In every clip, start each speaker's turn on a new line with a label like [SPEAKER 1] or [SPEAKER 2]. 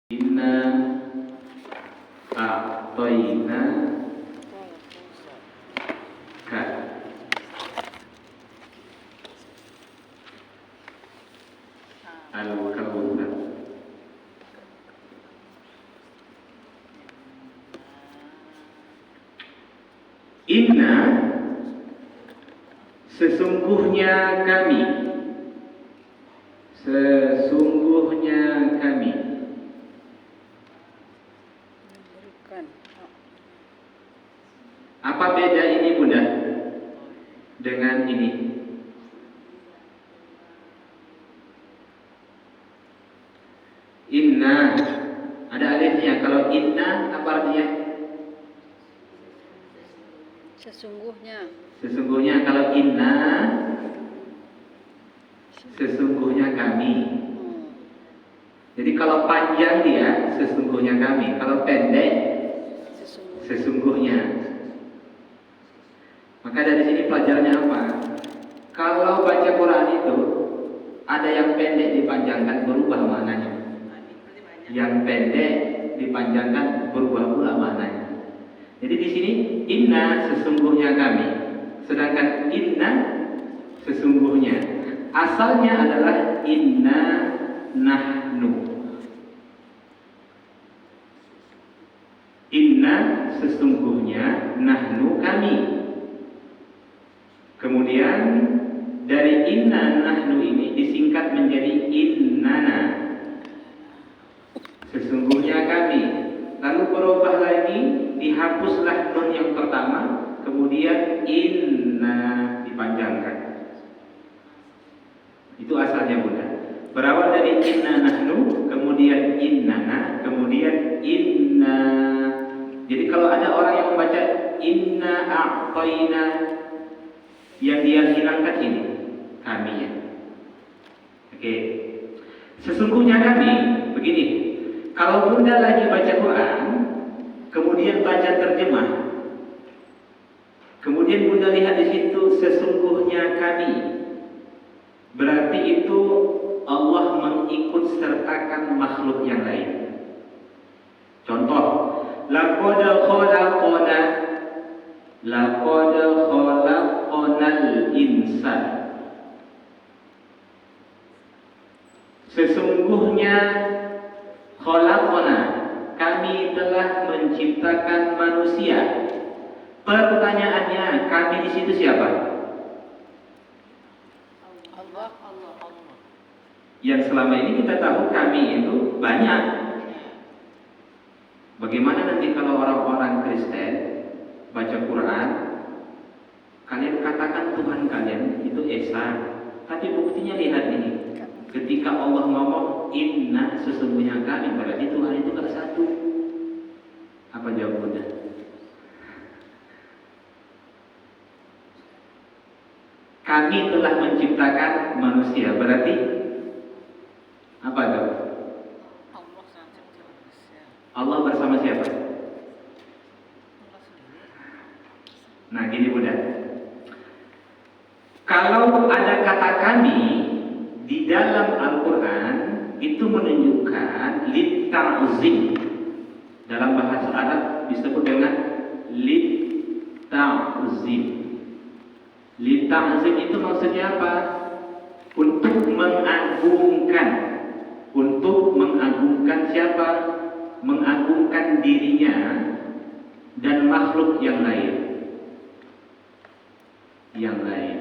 [SPEAKER 1] Inna a'toina ka. Al-Kautsar. Inna, sesungguhnya kami, sesungguhnya kami. Apa beda ini Bunda dengan ini? Inna ada alifnya. Kalau inna apa artinya?
[SPEAKER 2] Sesungguhnya.
[SPEAKER 1] Sesungguhnya. Kalau inna sesungguhnya kami. Jadi kalau panjang dia sesungguhnya kami. Kalau pendek sesungguhnya. Maka dari sini pelajarannya apa? Kalau baca Quran itu ada yang pendek dipanjangkan berubah maknanya. Yang pendek dipanjangkan berubah pula maknanya. Jadi di sini inna sesungguhnya kami, sedangkan inna sesungguhnya asalnya adalah inna nahnu. Inna sesungguhnya, nahnu kami. Kemudian dari inna nahnu ini disingkat menjadi innana, sesungguhnya kami. Lalu berubah lagi, dihapuslah nun yang pertama, kemudian inna dipanjangkan. Itu asalnya Bunda. Berawal dari inna nahnu, kemudian innana, kemudian inna. Jadi kalau ada orang yang membaca inna a'toina, yang dia hilangkan ini kami ya. Oke. Sesungguhnya kami begini. Kalau Bunda lagi baca Quran, kemudian baca terjemah, kemudian Bunda lihat di situ sesungguhnya kami, berarti itu Allah mengikut sertakan makhluk yang lain. Contoh, laqad khalaqnal insan. Sesungguhnya khalaqna, kami telah menciptakan manusia. Pertanyaannya, kami di situ siapa?
[SPEAKER 2] Allah.
[SPEAKER 1] Yang selama ini kita tahu kami itu banyak. Bagaimana nanti kalau orang-orang Kristen baca Quran, kalian katakan Tuhan kalian itu Esa, tapi buktinya lihat ini. Ketika Allah ngomong inna sesungguhnya kami, berarti Tuhan itu kan satu. Apa jawabannya? Kami telah menciptakan manusia, berarti apa itu? Allah bersama siapa? Nah gini Bunda, kalau ada kata kami di dalam Al-Quran itu menunjukkan litta'zim. Dalam bahasa Arab disebut dengan litta'zim. Litta'zim itu maksudnya apa? Untuk mengagungkan. Untuk mengagungkan siapa? Mengagungkan dirinya dan makhluk yang lain. Yang lain.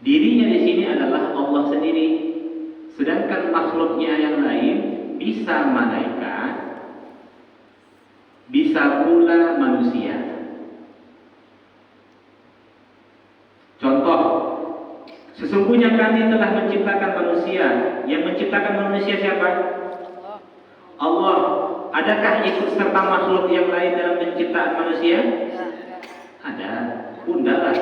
[SPEAKER 1] Dirinya di sini adalah Allah sendiri, sedangkan makhluknya yang lain bisa malaikat, bisa pula manusia. Contoh, sesungguhnya kami telah menciptakan manusia. Yang menciptakan manusia siapa? Allah. Adakah ikut serta makhluk yang lain dalam penciptaan manusia? Ada. Bunda lah.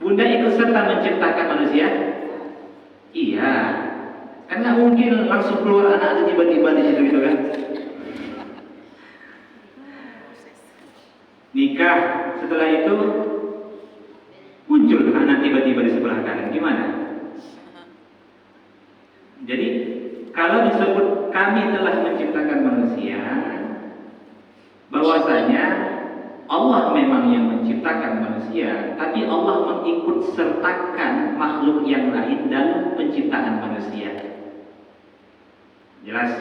[SPEAKER 1] Bunda ikut serta menciptakan manusia? Iya. Kan nggak mungkin langsung keluar anak tiba-tiba di situ gitu kan? Nikah, setelah itu muncul anak tiba-tiba di gimana? Jadi kalau disebut kami telah menciptakan manusia, bahwasanya Allah memang yang menciptakan manusia, tapi Allah mengikut sertakan makhluk yang lain dalam penciptaan manusia. Jelas?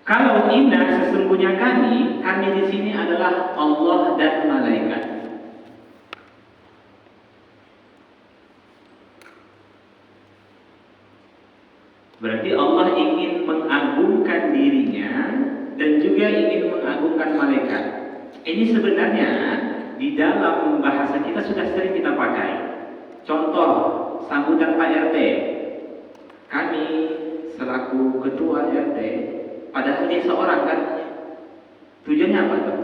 [SPEAKER 1] Kalau inna sesungguhnya kami di sini adalah Allah dan malaikat. Berarti Allah ingin mengagungkan dirinya dan juga ingin mengagungkan malaikat. Ini sebenarnya di dalam bahasa kita sudah sering kita pakai. Contoh sambutan Pak RT. Kami selaku ketua RT, padahal dia seorang kan. Tujuannya apa tuh?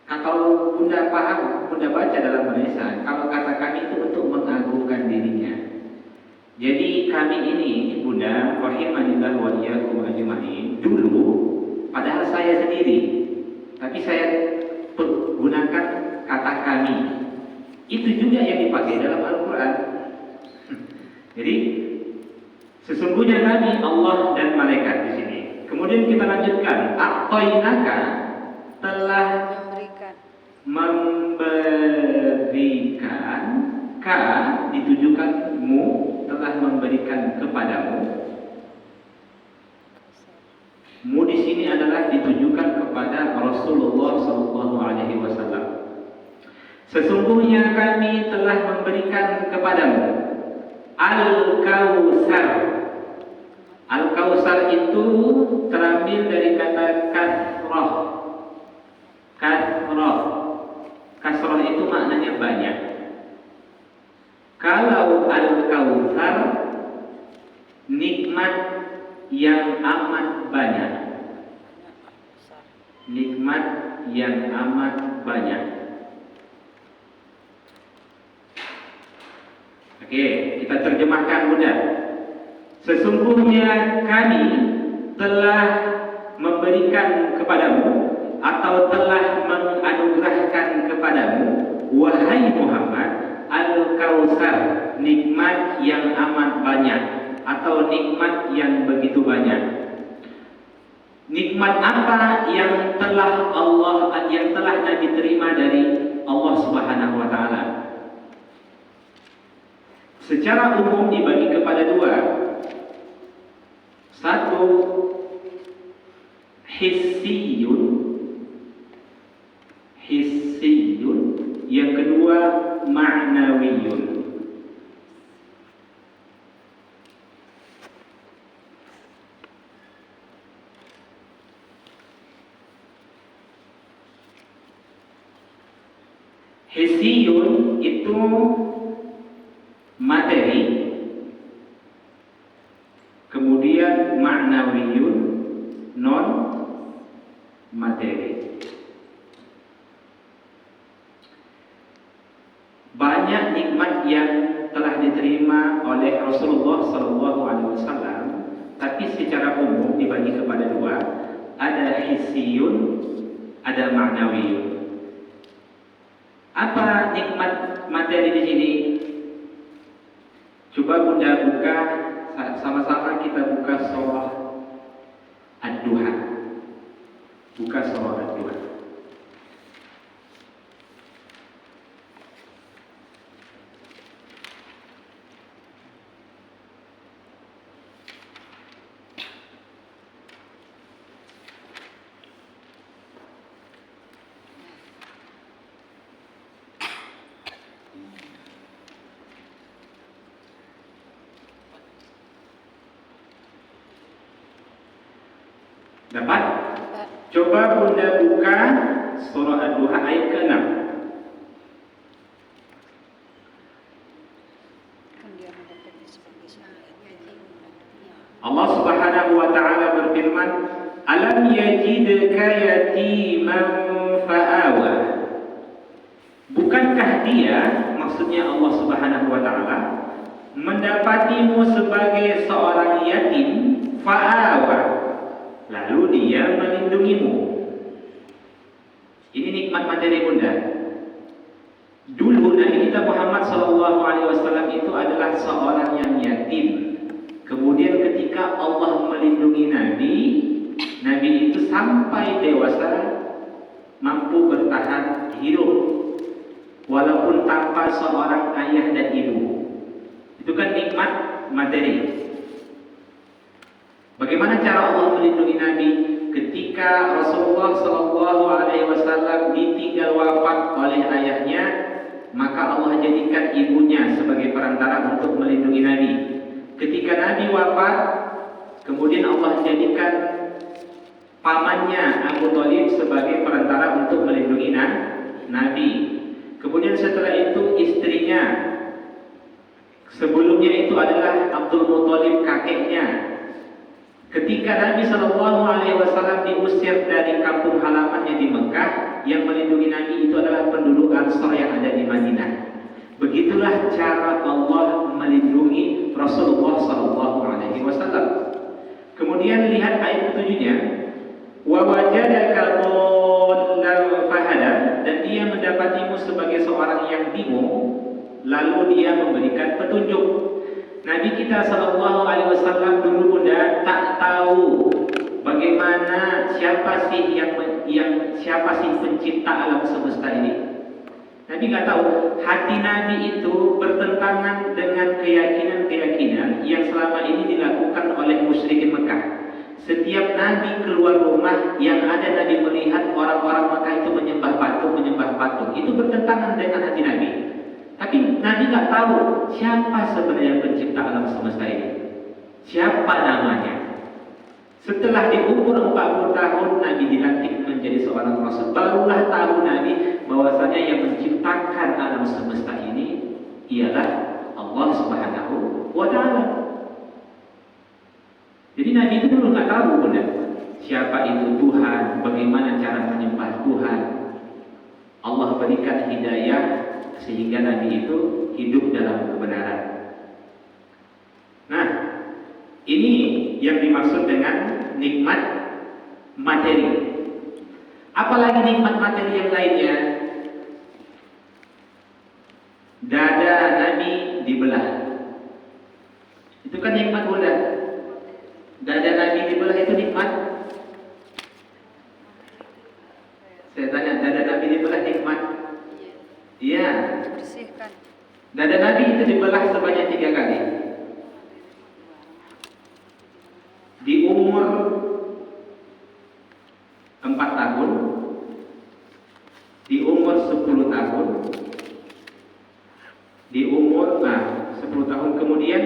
[SPEAKER 1] Nah, kalau Bunda paham, Bunda baca dalam bahasa, kalau kata kami itu untuk mengagungkan dirinya. Jadi kami ini, Bunda, rahimanillah wa iyyakum ajmain, dulu padahal saya sendiri, tapi saya gunakan kata kami. Itu juga yang dipakai dalam Al-Quran. Jadi sesungguhnya kami Allah dan malaikat di sini. Kemudian kita lanjutkan. A'tainaka telah memberikan ka ditujukan mu telah memberikan kepadamu. Mu di sini adalah ditujukan kepada Rasulullah SAW. Sesungguhnya kami telah memberikan kepadamu Al-Kautsar. Al-Kautsar itu terambil dari kata kasrah. Kasrah. Kasrah itu maknanya banyak. Kalau Al-Kautsar nikmat yang amat banyak. Nikmat yang amat banyak. Oke, kita terjemahkan Bunda. Sesungguhnya kami telah memberikan kepadamu atau telah menganugerahkan kepadamu, wahai Muhammad, Al-Kautsar, nikmat yang amat banyak atau nikmat yang begitu banyak. Nikmat apa yang telah Nabi terima dari Allah Subhanahu wa taala? Secara umum dibagi kepada dua. Satu, hissiyun. Hissiyun. Yang kedua, ma'nawiyun. Hissiyun itu materi, kemudian ma'nawiyun non materi. Banyak nikmat yang telah diterima oleh Rasulullah SAW, tapi secara umum dibagi kepada dua, ada hissiyun, ada ma'nawiyun. Apa nikmat materi di sini? Coba Bunda buka, sama-sama kita buka surah Ad-Duha. Buka surah Ad-Duha. Dapat? Coba Bunda buka surah Ad-Duha ayat ke-6. Allah Subhanahu wa taala berfirman, "Alam yajidka yatiman fa'awa." Bukankah dia, maksudnya Allah Subhanahu wa taala, mendapatimu sebagai seorang yatim, fa'awa, lalu dia melindungimu. Ini nikmat materi Bunda. Dulu Nabi kita Muhammad SAW walaupun tanpa seorang ayah dan ibu. Itu kan nikmat materi. Bagaimana cara Allah melindungi Nabi ketika Rasulullah Shallallahu Alaihi Wasallam ditinggal wafat oleh ayahnya, maka Allah jadikan ibunya sebagai perantara untuk melindungi Nabi. Ketika Nabi wafat, kemudian Allah jadikan pamannya Abu Thalib sebagai perantara untuk melindungi Nabi. Kemudian setelah itu istrinya, sebelumnya itu adalah Abdul Muthalib kakeknya. Ketika Nabi Shallallahu Alaihi Wasallam diusir dari kampung halamannya di Mekah, yang melindungi Nabi itu adalah penduduk Ansar yang ada di Madinah. Begitulah cara Allah melindungi Rasulullah Shallallahu Alaihi Wasallam. Kemudian lihat ayat ketujuhnya, wa wajadaka dhallan fahada, dan dia mendapatimu sebagai seorang yang bingung, lalu dia memberikan petunjuk. Nabi kita Shallallahu Alaihi Wasallam dulu muda tak tahu bagaimana siapa sih pencipta alam semesta ini. Nabi nggak tahu. Hati Nabi itu bertentangan dengan keyakinan-keyakinan yang selama ini dilakukan oleh musyrikin Mekah. Setiap Nabi keluar rumah, yang ada Nabi melihat orang-orang Mekah itu menyembah patung. Itu bertentangan dengan hati Nabi. Tapi Nabi nggak tahu siapa sebenarnya pencipta alam semesta ini. Siapa namanya? Setelah di umur 40 tahun Nabi dilantik menjadi seorang rasul, barulah tahu Nabi bahwasanya yang menciptakan alam semesta ini ialah Allah Subhanahu wa Ta'ala. Jadi Nabi itu dulu nggak tahu benar siapa itu Tuhan, bagaimana cara menyembah Tuhan. Allah berikan hidayah sehingga Nabi itu hidup dalam kebenaran. Nah, ini yang dimaksud dengan nikmat materi. Apalagi nikmat materi yang lainnya? Dada Nabi dibelah. Itu kan nikmat bukan? Dada Nabi dibelah itu nikmat. Saya tanya, dada Nabi dibelah nikmat? Iya.
[SPEAKER 2] Bersihkan.
[SPEAKER 1] Dada Nabi itu dibelah sebanyak 3 kali. Di umur 4 tahun, di umur 10 tahun, di umur 10 tahun kemudian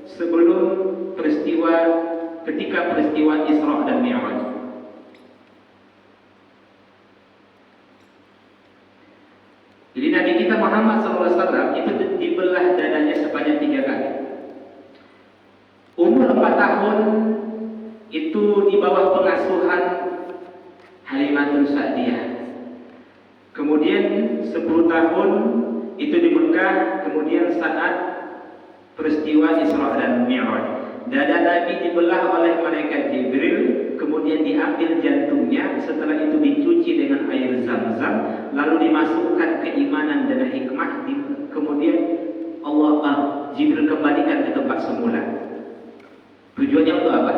[SPEAKER 1] sebelum ketika peristiwa Isra dan Mi'raj. Jadi Nabi kita Muhammad SAW itu dibelah dadanya sebanyak 3 kali. Umur 4 tahun itu di bawah pengasuhan Halimatun Sa'diyah. Kemudian 10 tahun itu di Mekah. Kemudian saat peristiwa Isra dan Mi'raj, dada Nabi dibelah oleh malaikat Jibril, kemudian diambil jantungnya, setelah itu dicuci dengan air Zam-Zam, lalu dimasukkan keimanan dan hikmah, kemudian Jibril kembalikan ke tempat semula. Tujuannya untuk apa?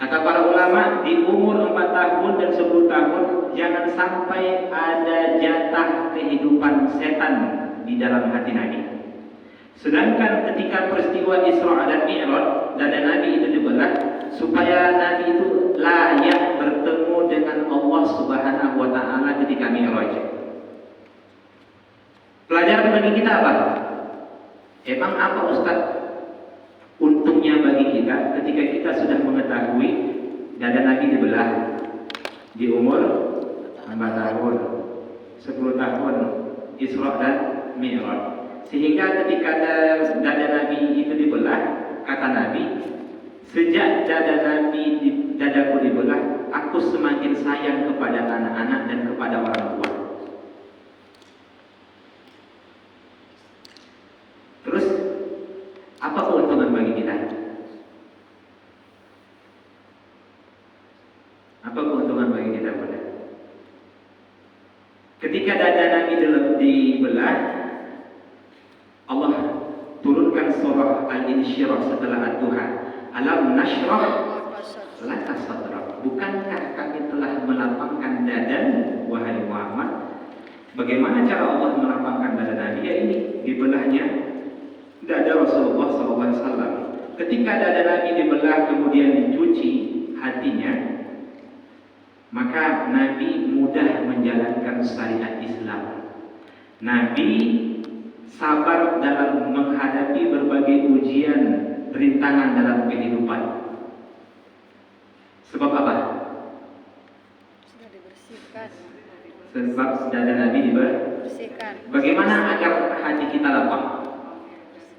[SPEAKER 1] Kata para ulama, di umur 4 tahun dan 10 tahun jangan sampai ada jatah kehidupan setan di dalam hati Nabi. Sedangkan ketika peristiwa Isra dan Mi'raj, dada Nabi itu dibelah supaya Nabi itu layak bertemu dengan Allah Subhanahu wa Ta'ala ketika Mi'raj. Pelajaran bagi kita apa? Emang apa Ustaz untungnya bagi kita ketika kita sudah mengetahui dada Nabi dibelah di umur 4 tahun, 10 tahun Isra dan Mi'raj, sehingga ketika dada Nabi itu dibelah, kata Nabi, sejak dadaku dibelah, aku semakin sayang kepada anak-anak dan kepada orang tua. Terus apa keuntungan bagi kita? Apa keuntungan bagi kita pada? Ketika dada Nabi dibelah, Allah turunkan surah Al-Insyirah setelah At-Tuhan. Alam nashrah laka sadrak. Bukankah kami telah melapangkan dadamu, wahai Muhammad? Bagaimana cara Allah melapangkan dada Nabi? Ya ini dibelahnya dada Rasulullah SAW. Ketika dada Nabi dibelah kemudian dicuci hatinya, maka Nabi mudah menjalankan syariat Islam. Nabi sabar dalam menghadapi berbagai ujian, rintangan dalam kehidupan. Sebab apa?
[SPEAKER 2] Sudah dibersihkan.
[SPEAKER 1] Sebab dada Nabi
[SPEAKER 2] Bersihkan.
[SPEAKER 1] Bagaimana agar hati kita lapang?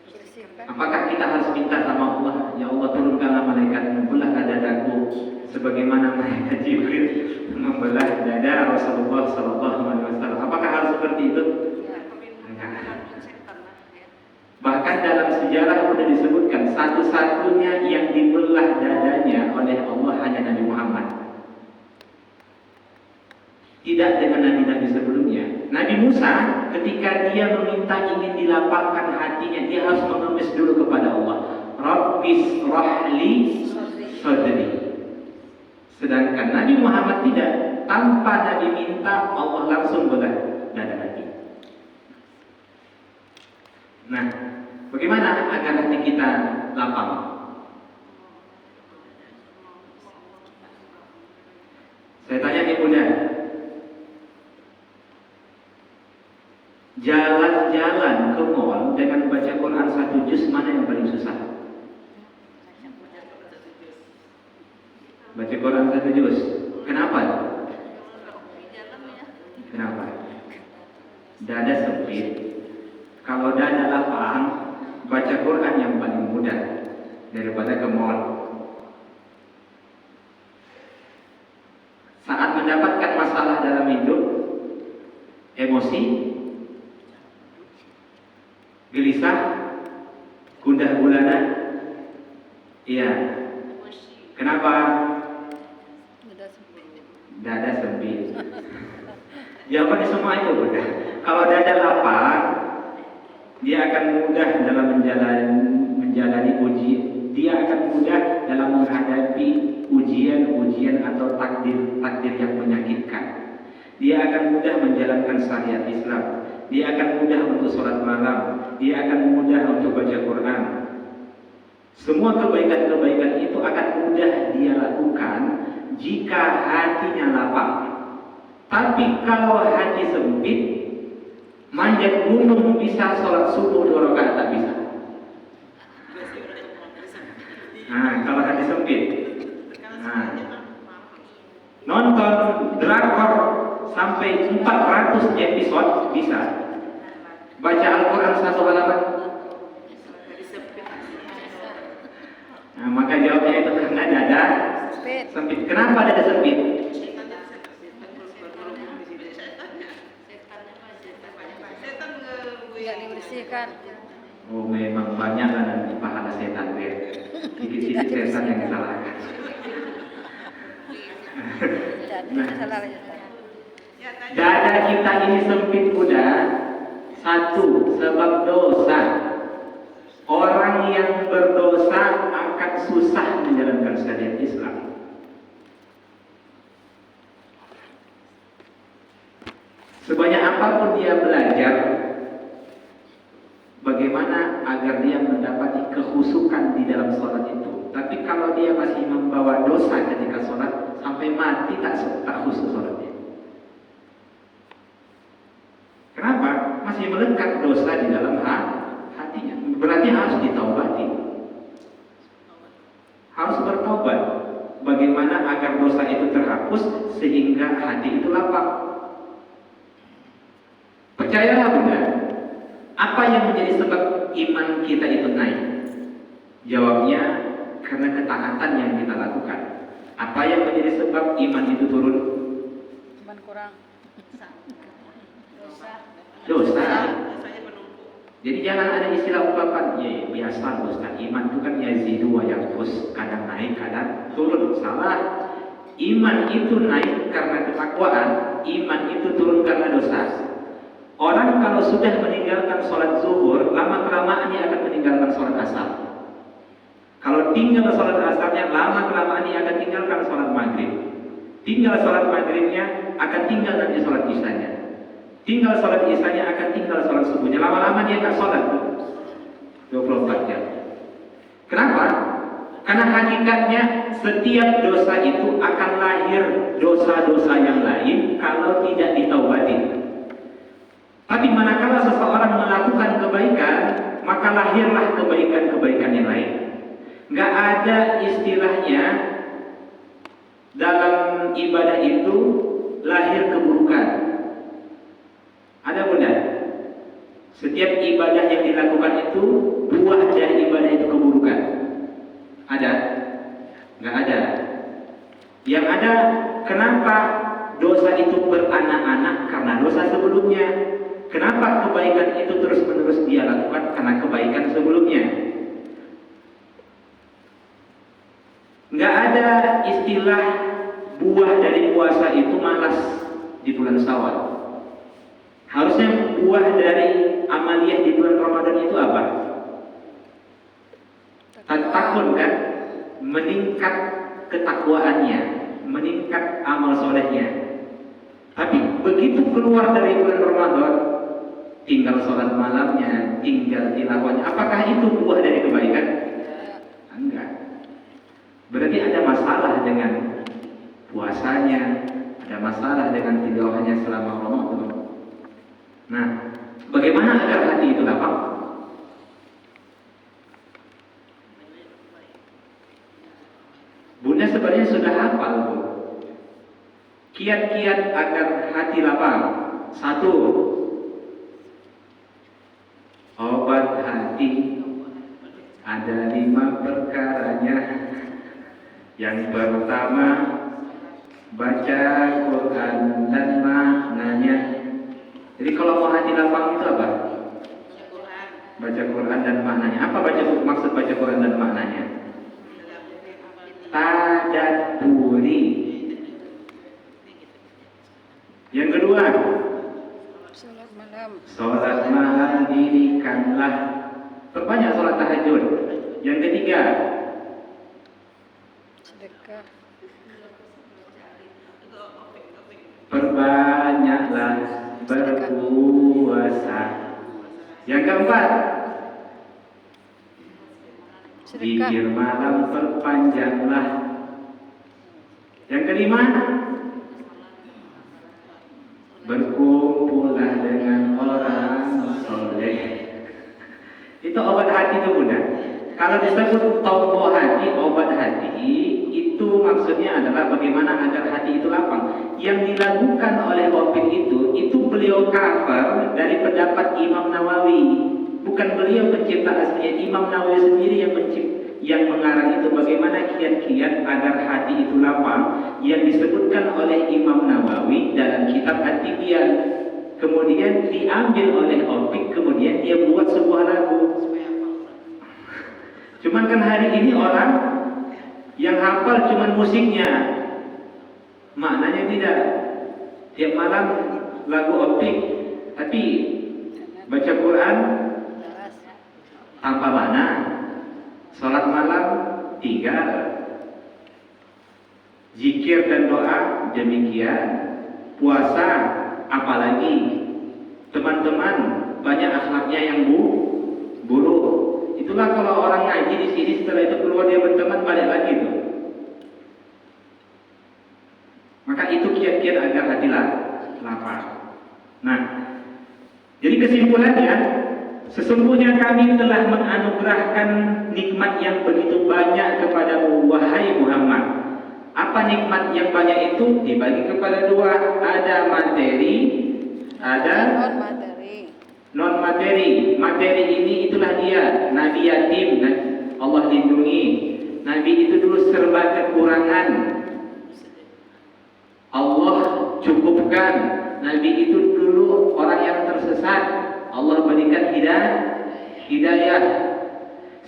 [SPEAKER 2] Bersihkan.
[SPEAKER 1] Apakah kita harus minta sama Allah, ya Allah turunkanlah malaikat membelahlah dadaku sebagaimana malaikat Jibril membelah dada Rasulullah SAW? Apakah harus seperti itu? Enggak. Bahkan dalam sejarah sudah disebutkan satu-satunya yang dibelah dadanya oleh Allah hanya Nabi Muhammad. Tidak dengan nabi-nabi sebelumnya. Nabi Musa ketika dia meminta ingin dilapangkan hatinya, dia harus mengemis dulu kepada Allah. Rabbis rahli sadri. Sedangkan Nabi Muhammad tidak. Tanpa Nabi minta, Allah langsung belah dada Nabi. Nah, bagaimana agar hati kita lapang? Saya tanya nih Bunda, jalan-jalan ke mall dengan baca Quran 1 juz mana yang paling susah? Baca Quran 1 juz. Kenapa? Kenapa? Dada sempit. Kalau dada lapang, baca Quran yang paling mudah daripada ke mall. Saat mendapatkan masalah dalam hidup, emosi, gelisah, gundah gulana, iya. Kenapa? Dada sempit. Jawabannya semua itu Bunda. Kalau dada lapang, dia akan mudah dalam menjalani ujian. Dia akan mudah dalam menghadapi ujian-ujian atau takdir yang menyakitkan. Dia akan mudah menjalankan syariat Islam. Dia akan mudah untuk sholat malam. Dia akan mudah untuk baca Quran. Semua kebaikan-kebaikan itu akan mudah dia lakukan jika hatinya lapang. Tapi kalau hati sempit, manjat gunung bisa, sholat subuh 2 rakaat tak bisa. Nah, kalau hati sempit, nonton drakor sampai 400 episode bisa. Baca Al-Quran 1 halaman. Nah, maka jawabnya itu karena dada sempit. Kenapa dada sempit?
[SPEAKER 2] Tidak dibersihkan.
[SPEAKER 1] Oh, memang banyak nanti pahala setan deh. Sedikit-sedikit setan yang disalahkan.
[SPEAKER 2] Jadi salah lagi.
[SPEAKER 1] Dada kita ini sempit Bunda. Satu, sebab dosa. Orang yang berdosa akan susah menjalankan syariat Islam. Sebanyak apapun dia belajar, bagaimana agar dia mendapati kekhusyukan di dalam sholat itu. Tapi kalau dia masih membawa dosa ketika sholat, sampai mati tak khusyuk sholatnya. Kenapa? Masih melekat dosa di dalam hatinya. Berarti harus ditaubati. Harus bertobat. Bagaimana agar dosa itu terhapus sehingga hati itu lapang. Percayalah Bunda, apa yang menjadi sebab iman kita itu naik? Jawabnya karena ketaatan yang kita lakukan. Apa yang menjadi sebab iman itu turun?
[SPEAKER 2] Iman kurang.
[SPEAKER 1] Dosa. Jadi jangan ada istilah ungkapan, ya biasa Ustaz, iman itu kan yazidu wa yanqus, kadang naik, kadang turun. Salah. Iman itu naik karena ketakwaan, iman itu turun karena dosa. Orang kalau sudah meninggalkan sholat zuhur, lama-kelamaan dia akan meninggalkan sholat asar. Kalau tinggal sholat asarnya, lama-kelamaan dia akan tinggalkan sholat maghrib. Tinggal sholat maghribnya, akan tinggal nanti sholat isyanya. Tinggal sholat isanya akan tinggal sholat subuhnya. Lama-lama dia nggak sholat 24 jam. Kenapa? Karena hakikatnya setiap dosa itu akan lahir dosa-dosa yang lain kalau tidak ditaubatin. Tapi manakala seseorang melakukan kebaikan, maka lahirlah kebaikan-kebaikan yang lain. Nggak ada istilahnya dalam ibadah itu lahir keburukan. Ada bunda? Setiap ibadah yang dilakukan itu buah dari ibadah itu keburukan. Ada? Nggak ada. Yang ada, kenapa dosa itu beranak-anak? Karena dosa sebelumnya. Kenapa kebaikan itu terus-menerus dia lakukan? Karena kebaikan sebelumnya. Nggak ada istilah buah dari puasa itu malas di bulan Syawal. Harusnya buah dari amaliyah di bulan Ramadan itu apa? Takwa kan? Meningkat ketakwaannya, meningkat amal solehnya. Tapi begitu keluar dari bulan Ramadan, tinggal sholat malamnya, tinggal tilawahnya. Apakah itu buah dari kebaikan? Enggak. Berarti ada masalah dengan puasanya, ada masalah dengan tilawahnya selama Ramadan. Nah, bagaimana agar hati itu lapang? Bunda sebenarnya sudah hafal, Bu. Kiat-kiat agar hati lapang. 1. Obat hati ada 5 perkaranya. Yang pertama, baca Quran dan maknanya. Jadi kalau mau hati lapang itu apa? Baca Quran dan maknanya. Apa maksud baca Quran dan maknanya? Tadabburi. Yang kedua, sholat malam dirikanlah. Perbanyak sholat tahajud. Yang ketiga,
[SPEAKER 2] sedekah.
[SPEAKER 1] perbanyaklah berpuasa. Yang keempat, zikir malam perpanjanglah. Yang kelima, berkumpullah dengan orang soleh. Itu obat hati itu Bunda. Kalau disebut tombol hati, obat hati, itu maksudnya adalah bagaimana agar hati itu lapang. Yang dilakukan oleh Opik itu beliau cover dari pendapat Imam Nawawi. Bukan beliau pencipta aslinya, Imam Nawawi sendiri yang mengarang itu. Bagaimana kiat-kiat agar hati itu lapang yang disebutkan oleh Imam Nawawi dalam kitab At-Tibyan. Kemudian diambil oleh Opik, kemudian dia buat sebuah lagu. Cuman kan hari ini orang yang hafal cuman musiknya, maknanya tidak. Tiap malam lagu Opik, tapi baca Quran tanpa makna. Sholat malam tinggal. Zikir dan doa demikian. Puasa apalagi. Teman-teman banyak akhlaknya yang buruk. Itulah kalau orang ngaji di sini, setelah itu keluar dia berteman balik lagi tuh. Maka itu kiat-kiat agar hati lapang. Nah, jadi kesimpulannya, sesungguhnya kami telah menganugerahkan nikmat yang begitu banyak kepadamu wahai Muhammad. Apa nikmat yang banyak itu? Dibagi kepada 2, ada materi, ada non materi. Materi ini itulah dia, Nabi yatim, Allah lindungi. Nabi itu dulu serba kekurangan, Allah cukupkan. Nabi itu dulu orang yang tersesat, Allah berikan hidayah.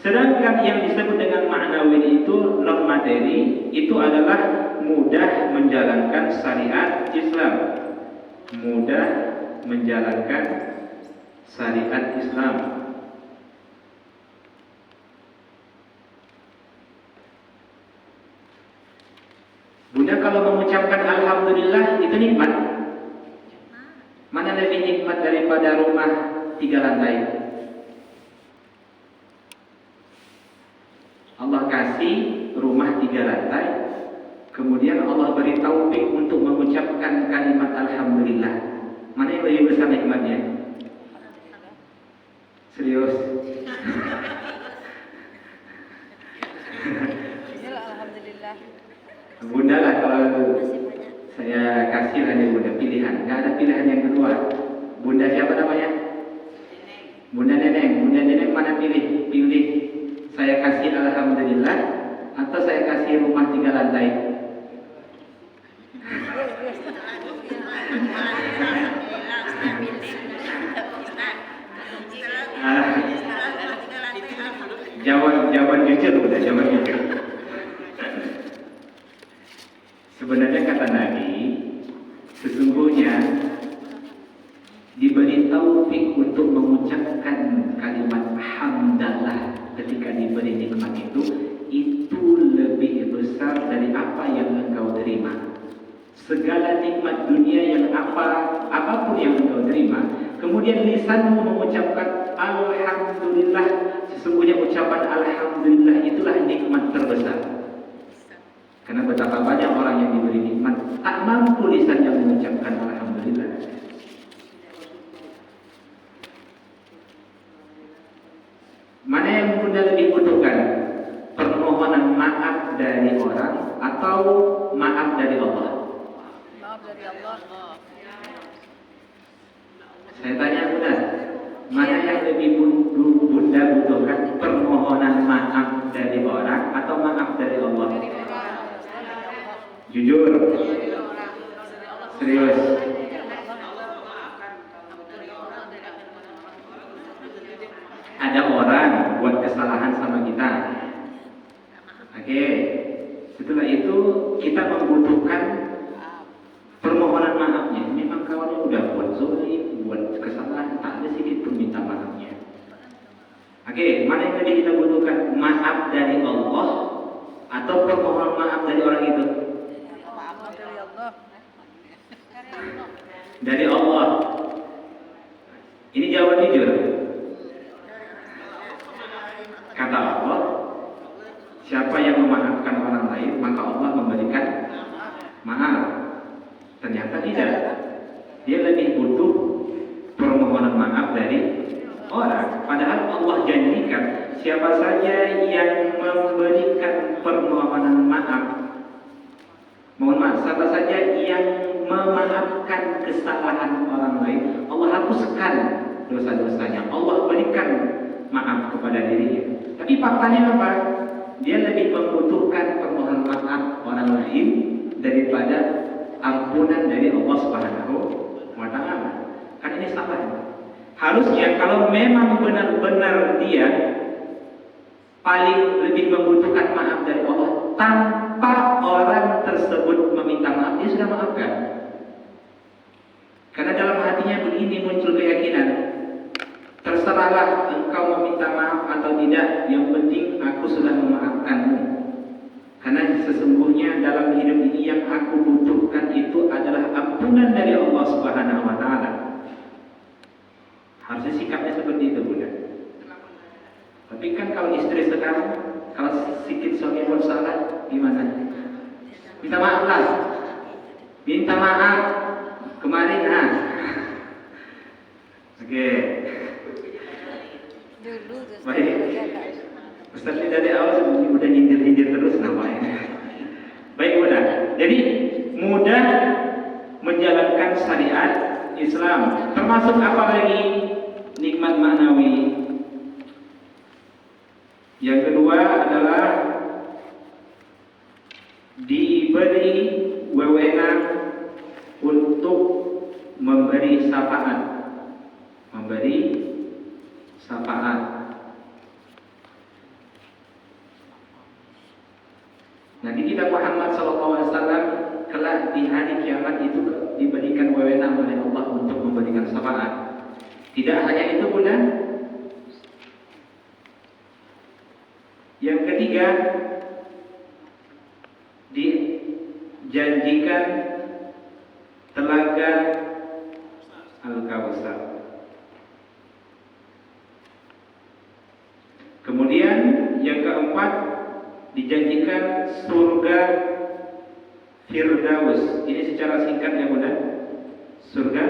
[SPEAKER 1] Sedangkan yang disebut dengan ma'nawi itu non materi, itu adalah mudah menjalankan syariat Islam. Mudah menjalankan syariat Islam. Bunda kalau mengucapkan alhamdulillah itu nikmat. Mana lebih daripada rumah 3 lantai. Allah kasih rumah 3 lantai, kemudian Allah beri taufik untuk mengucapkan kalimat alhamdulillah. Mana yang lebih besar nikmatnya? Serius?
[SPEAKER 2] Inilah alhamdulillah.
[SPEAKER 1] Bunda lah kalau
[SPEAKER 2] Masih banyak.
[SPEAKER 1] saya kasih hanya Bunda pilihan, nggak ada pilihan yang kedua. Bunda siapa namanya? Bunda Neneng. Bunda Neneng mana pilih? Pilih saya kasih alhamdulillah atau saya kasih rumah 3 lantai? Ah, jawaban jujur udah jawab jujur. Sebenarnya kata Nabi, sesungguhnya diberi taufik untuk mengucapkan kalimat hamdalah ketika diberi nikmat itu lebih besar dari apa yang engkau terima. Segala nikmat dunia yang apapun yang engkau terima, kemudian lisanmu mengucapkan alhamdulillah, sesungguhnya ucapan alhamdulillah itulah nikmat terbesar. Karena betapa banyak orang yang diberi nikmat tak mampu lisannya mengucapkan alhamdulillah. Mana yang Bunda lebih butuhkan? Permohonan maaf dari orang atau maaf dari Allah?
[SPEAKER 2] Maaf dari Allah.
[SPEAKER 1] Saya tanya Bunda, mana yang lebih Bunda butuhkan? Permohonan maaf dari orang atau maaf dari Allah? Jujur, serius. Ada orang buat kesalahan sama kita. Oke. Setelah itu kita membutuhkan permohonan maafnya. Memang kawannya udah buat zolim, buat kesalahan, tak ada sedikit pun minta maafnya. Oke, mana yang tadi kita butuhkan? Maaf dari Allah atau permohonan maaf dari orang itu?
[SPEAKER 2] Maaf dari Allah.
[SPEAKER 1] Dari Allah. Ini jawaban jujur. Kata Allah, siapa yang memaafkan orang lain, maka Allah memberikan maaf. Ternyata tidak. Dia lebih butuh permohonan maaf dari orang. Padahal Allah janjikan, siapa saja yang memberikan permohonan maaf, mohon maaf, siapa saja yang memaafkan kesalahan orang lain, Allah hapuskan dosa-dosanya. Allah berikan maaf kepada dirinya. Tapi faktanya apa? Dia lebih membutuhkan permohonan maaf orang lain daripada ampunan dari Allah Subhanahu wa Ta'ala. Kan ini salah. Harusnya kalau memang benar-benar dia paling lebih membutuhkan maaf dari Allah, tanpa orang tersebut meminta maaf, dia sudah maafkan. Karena dalam hatinya begini muncul keyakinan, terserahlah engkau meminta maaf atau tidak, yang penting aku sudah memaafkanmu. Karena sesungguhnya dalam hidup ini yang aku butuhkan itu adalah ampunan dari Allah Subhanahu wa Ta'ala. Harusnya sikapnya seperti itu, Bunda. Tapi kan kalau istri sekarang, kalau sedikit suami buat salah, gimana? Minta maaf lah. Minta maaf. Kemarin, Oke.
[SPEAKER 2] Dulu tuh.
[SPEAKER 1] Baik. Ustaz ini dari awal udah nyindir-nyindir terus namanya. Baik Bunda. Jadi mudah menjalankan syariat Islam. Termasuk apa lagi? Nikmat maknawi. Yang kedua adalah diberi wewenang untuk memberi syafaat. Memberi syafaat. Nabi kita Muhammad SAW kelak di hari kiamat itu diberikan wewenang oleh Allah untuk memberikan syafaat. Tidak hanya itu Bunda. Yang ketiga, dijanjikan telaga Al-Kautsar. Kemudian yang keempat dijanjikan surga Firdaus. Ini secara singkat ya Bunda. Surga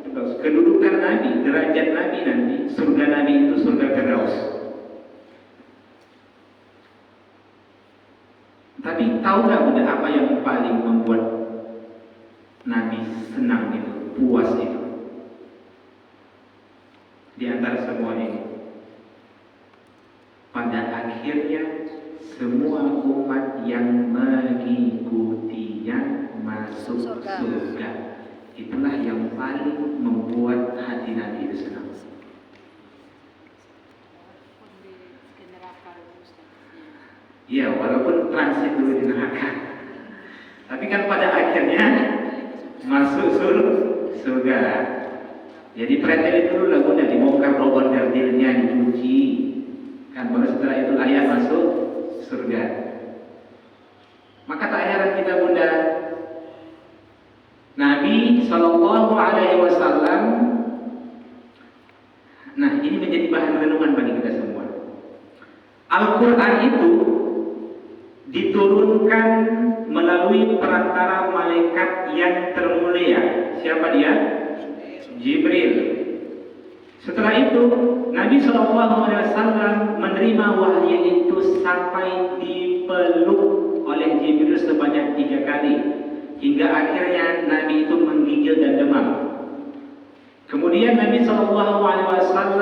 [SPEAKER 1] Firdaus. Kedudukan Nabi, derajat Nabi nanti, surga Nabi itu surga Firdaus. Tapi tahu nggak Bunda apa yang paling membuat Nabi senang itu, puas itu? Di antara semua ini, pada akhirnya semua umat yang mengikutinya masuk surga. Itulah yang paling membuat hati Nabi itu senang. Iya, walaupun transit dulu di neraka, tapi kan pada akhirnya masuk surga. Jadi preteli dulu lah Bunda, dibongkar robot gardilnya, dicuci, kan baru setelah itu layak masuk surga. Maka tak heran kita Bunda, Nabi Shallallahu Alaihi Wasallam, nah ini menjadi bahan renungan bagi kita semua. Al-Quran itu diturunkan melalui perantara malaikat yang termulia. Siapa dia? Jibril. Setelah itu Nabi SAW menerima wahyu itu sampai dipeluk oleh Jibril sebanyak 3 kali, hingga akhirnya Nabi itu menggigil dan demam. Kemudian Nabi SAW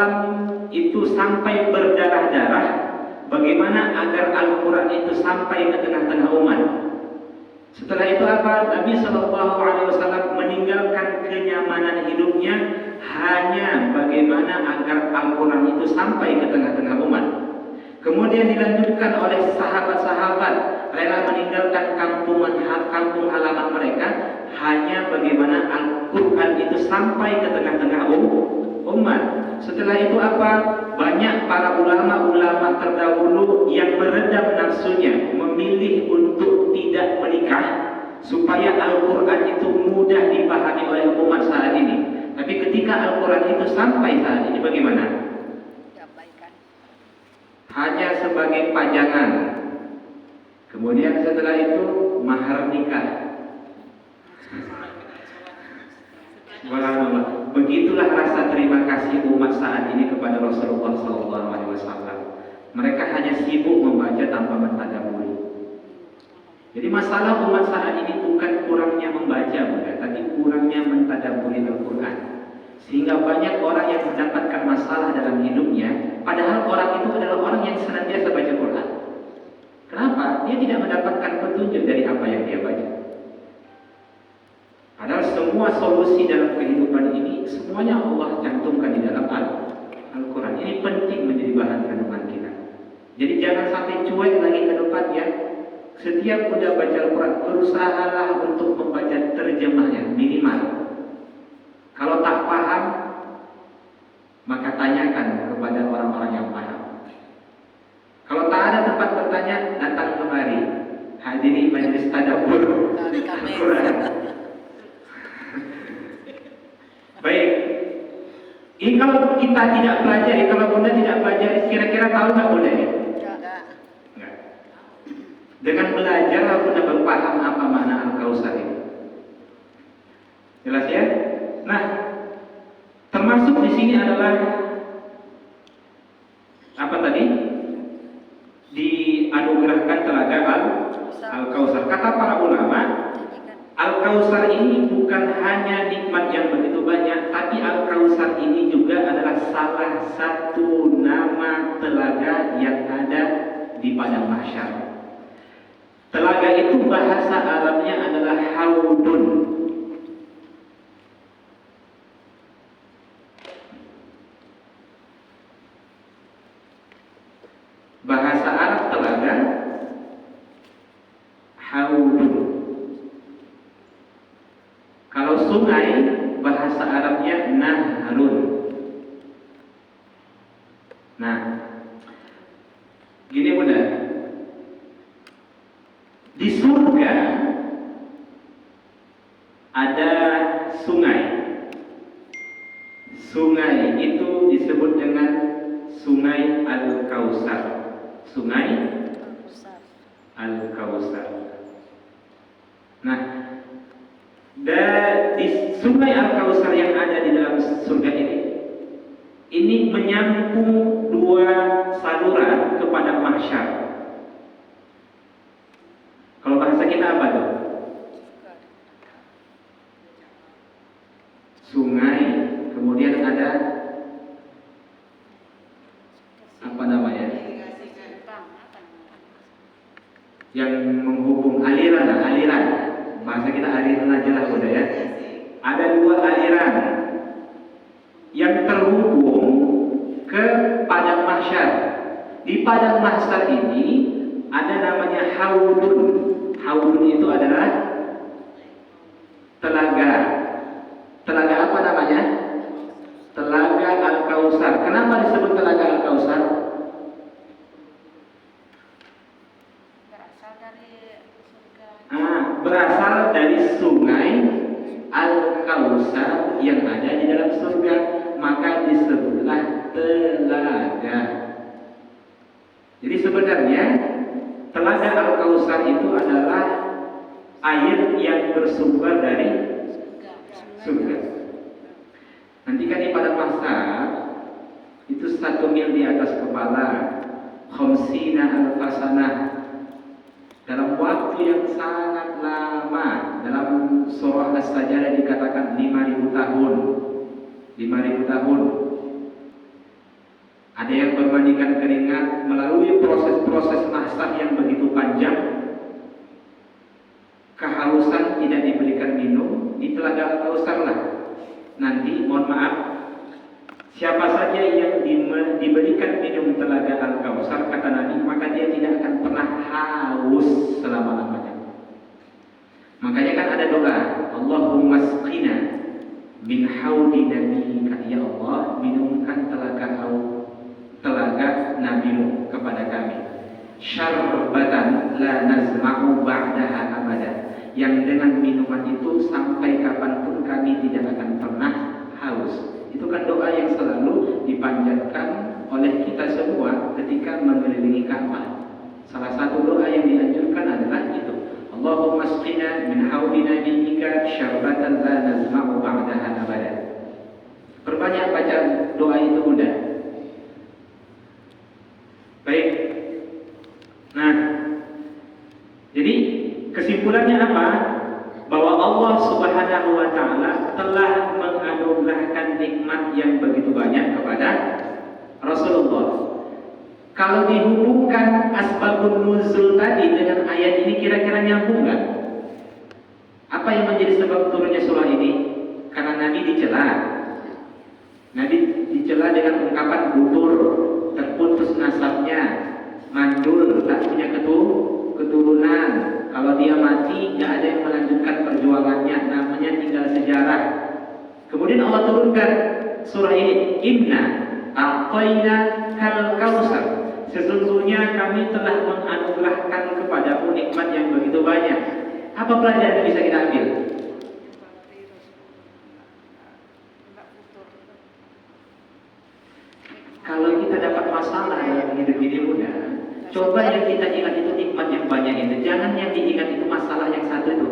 [SPEAKER 1] itu sampai berdarah-darah, bagaimana agar Al-Quran itu sampai ke tengah-tengah umat. Setelah itu apa? Nabi SAW meninggalkan kenyamanan hidupnya hanya bagaimana agar Al-Quran itu sampai ke tengah-tengah umat. Kemudian dilanjutkan oleh sahabat-sahabat rela meninggalkan kampung halaman mereka hanya bagaimana Al-Quran itu sampai ke tengah-tengah umat. Setelah itu apa? Banyak para ulama-ulama terdahulu yang meredam nafsunya, memilih untuk tidak menikah supaya Al-Quran itu mudah dipahami oleh umat saat ini. Tapi ketika Al-Quran itu sampai saat ini bagaimana? Hanya sebagai pajangan. Kemudian setelah itu mahar nikah. Walhamdulillah. Begitulah rasa terima kasih umat saat ini kepada Rasulullah SAW. Mereka hanya sibuk membaca tanpa mentadabburi. Jadi masalah umat saat ini bukan kurangnya membaca, tapi kurangnya mentadabburi Al-Quran. Sehingga banyak orang yang mendapatkan masalah dalam hidupnya, padahal orang itu adalah orang yang senantiasa baca Quran. Kenapa? Dia tidak mendapatkan petunjuk dari apa yang dia baca. Padahal semua solusi dalam kehidupan ini semuanya Allah cantumkan di dalam Al-Quran. Ini penting menjadi bahan renungan kita. Jadi jangan sampai cuek lagi ke depan ya. Setiap udah baca Al-Quran, berusahalah untuk membaca terjemahnya minimal. Kalau tak paham, maka tanyakan kepada orang-orang yang paham. Kalau tak ada tempat bertanya, datang kemari, hadiri majelis tadabbur Al-Quran. Baik, ini kalau kita tidak pelajari, kalau Bunda tidak pelajari, kira-kira tahu nggak Bunda ini? Enggak. Dengan belajar Bunda baru paham apa makna Al-Kautsar ini. Jelas ya? Nah, termasuk di sini adalah apa tadi? Dianugerahkan telaga Al-Kautsar. Kata para ulama, Al-Kautsar ini bukan hanya nikmat yang begitu banyak, tapi Al-Kautsar ini juga adalah salah satu nama telaga yang ada di padang mahsyar. Telaga itu bahasa Arabnya adalah haudun. Bahasa Arab telaga haudun. Kalau sungai, bahasa Arabnya nahrun. Nah, gini Bunda, di surga ada sungai. Sungai itu disebut dengan Sungai Al-Kautsar. Dan di sungai Al-Kautsar yang ada di dalam surga ini menyambung dua saluran kepada mahsyar. Kalau bahasa kita apa tuh? Sungai, kemudian ada apa namanya? Yang menghubung aliran. Bahasa kita aliran aja lah udah ya. Ada dua aliran yang terhubung ke padang mahsyar. Di padang mahsyar ini ada namanya haudun. Haudun itu adalah telaga. Telaga apa namanya? Telaga Al-Kautsar. Kenapa disebut telaga Al-Kautsar? Berasal dari sungai Al-Kautsar yang ada di dalam surga, maka disebutlah telaga. Jadi sebenarnya telaga Al-Kautsar itu adalah air yang bersumber dari surga. Nanti kan di padang mahsyar itu 1 mil di atas kepala, khamsina alfasanah, dalam waktu yang sangat lama. Dalam surah As-Sajdah dikatakan 5.000 tahun. 5.000 tahun. Ada yang bermandikan keringat melalui proses-proses mahsyar yang begitu panjang. Kehausan tidak diberikan minum di telaga Al-Kautsar lah. Nanti mohon maaf, siapa saja yang diberikan minum telaga Al-Kautsar, kata Nabi, maka dia tidak akan pernah haus selama-lamanya. Makanya kan ada doa, Allahumma asqina min haudi nabiyika, ya Allah, minumkan telaga nabimu kepada kami. Syarbatan la nazma'u ba'daha abada, yang dengan minuman itu sampai kapanpun kami tidak akan pernah haus. Itu kan doa yang selalu dipanjatkan oleh kita semua ketika mengelilingi Ka'bah. Salah satu doa yang dianjurkan adalah itu, Allahumma asqina min haudi nabiyyika syarbatan la nazma'u ba'daha abada. Perbanyak baca doa itu mudah. Baik. Nah, jadi kesimpulannya apa? Bahwa Allah Subhanahu wa Ta'ala telah menganugerahkan nikmat yang begitu banyak kepada Rasulullah. Kalau dihubungkan asbabun nuzul tadi dengan ayat ini, kira-kira nyambung nggak? Apa yang menjadi sebab turunnya surah ini? Karena Nabi dicela. Nabi dicela dengan ungkapan gutur, terputus nasabnya, mandul, tak punya keturunan. Kalau dia mati, nggak ada yang melanjutkan perjuangannya, namanya tinggal sejarah. Kemudian Allah turunkan surah ini, Inna a'tayna kal kautsar. Sesungguhnya kami telah menganugerahkan kepadamu nikmat yang begitu banyak. Apa pelajaran yang bisa kita ambil? Kalau kita dapat masalah dalam hidup ini mudah, coba yang kita ingat itu nikmat yang banyak itu. Jangan yang diingat itu masalah yang satu itu.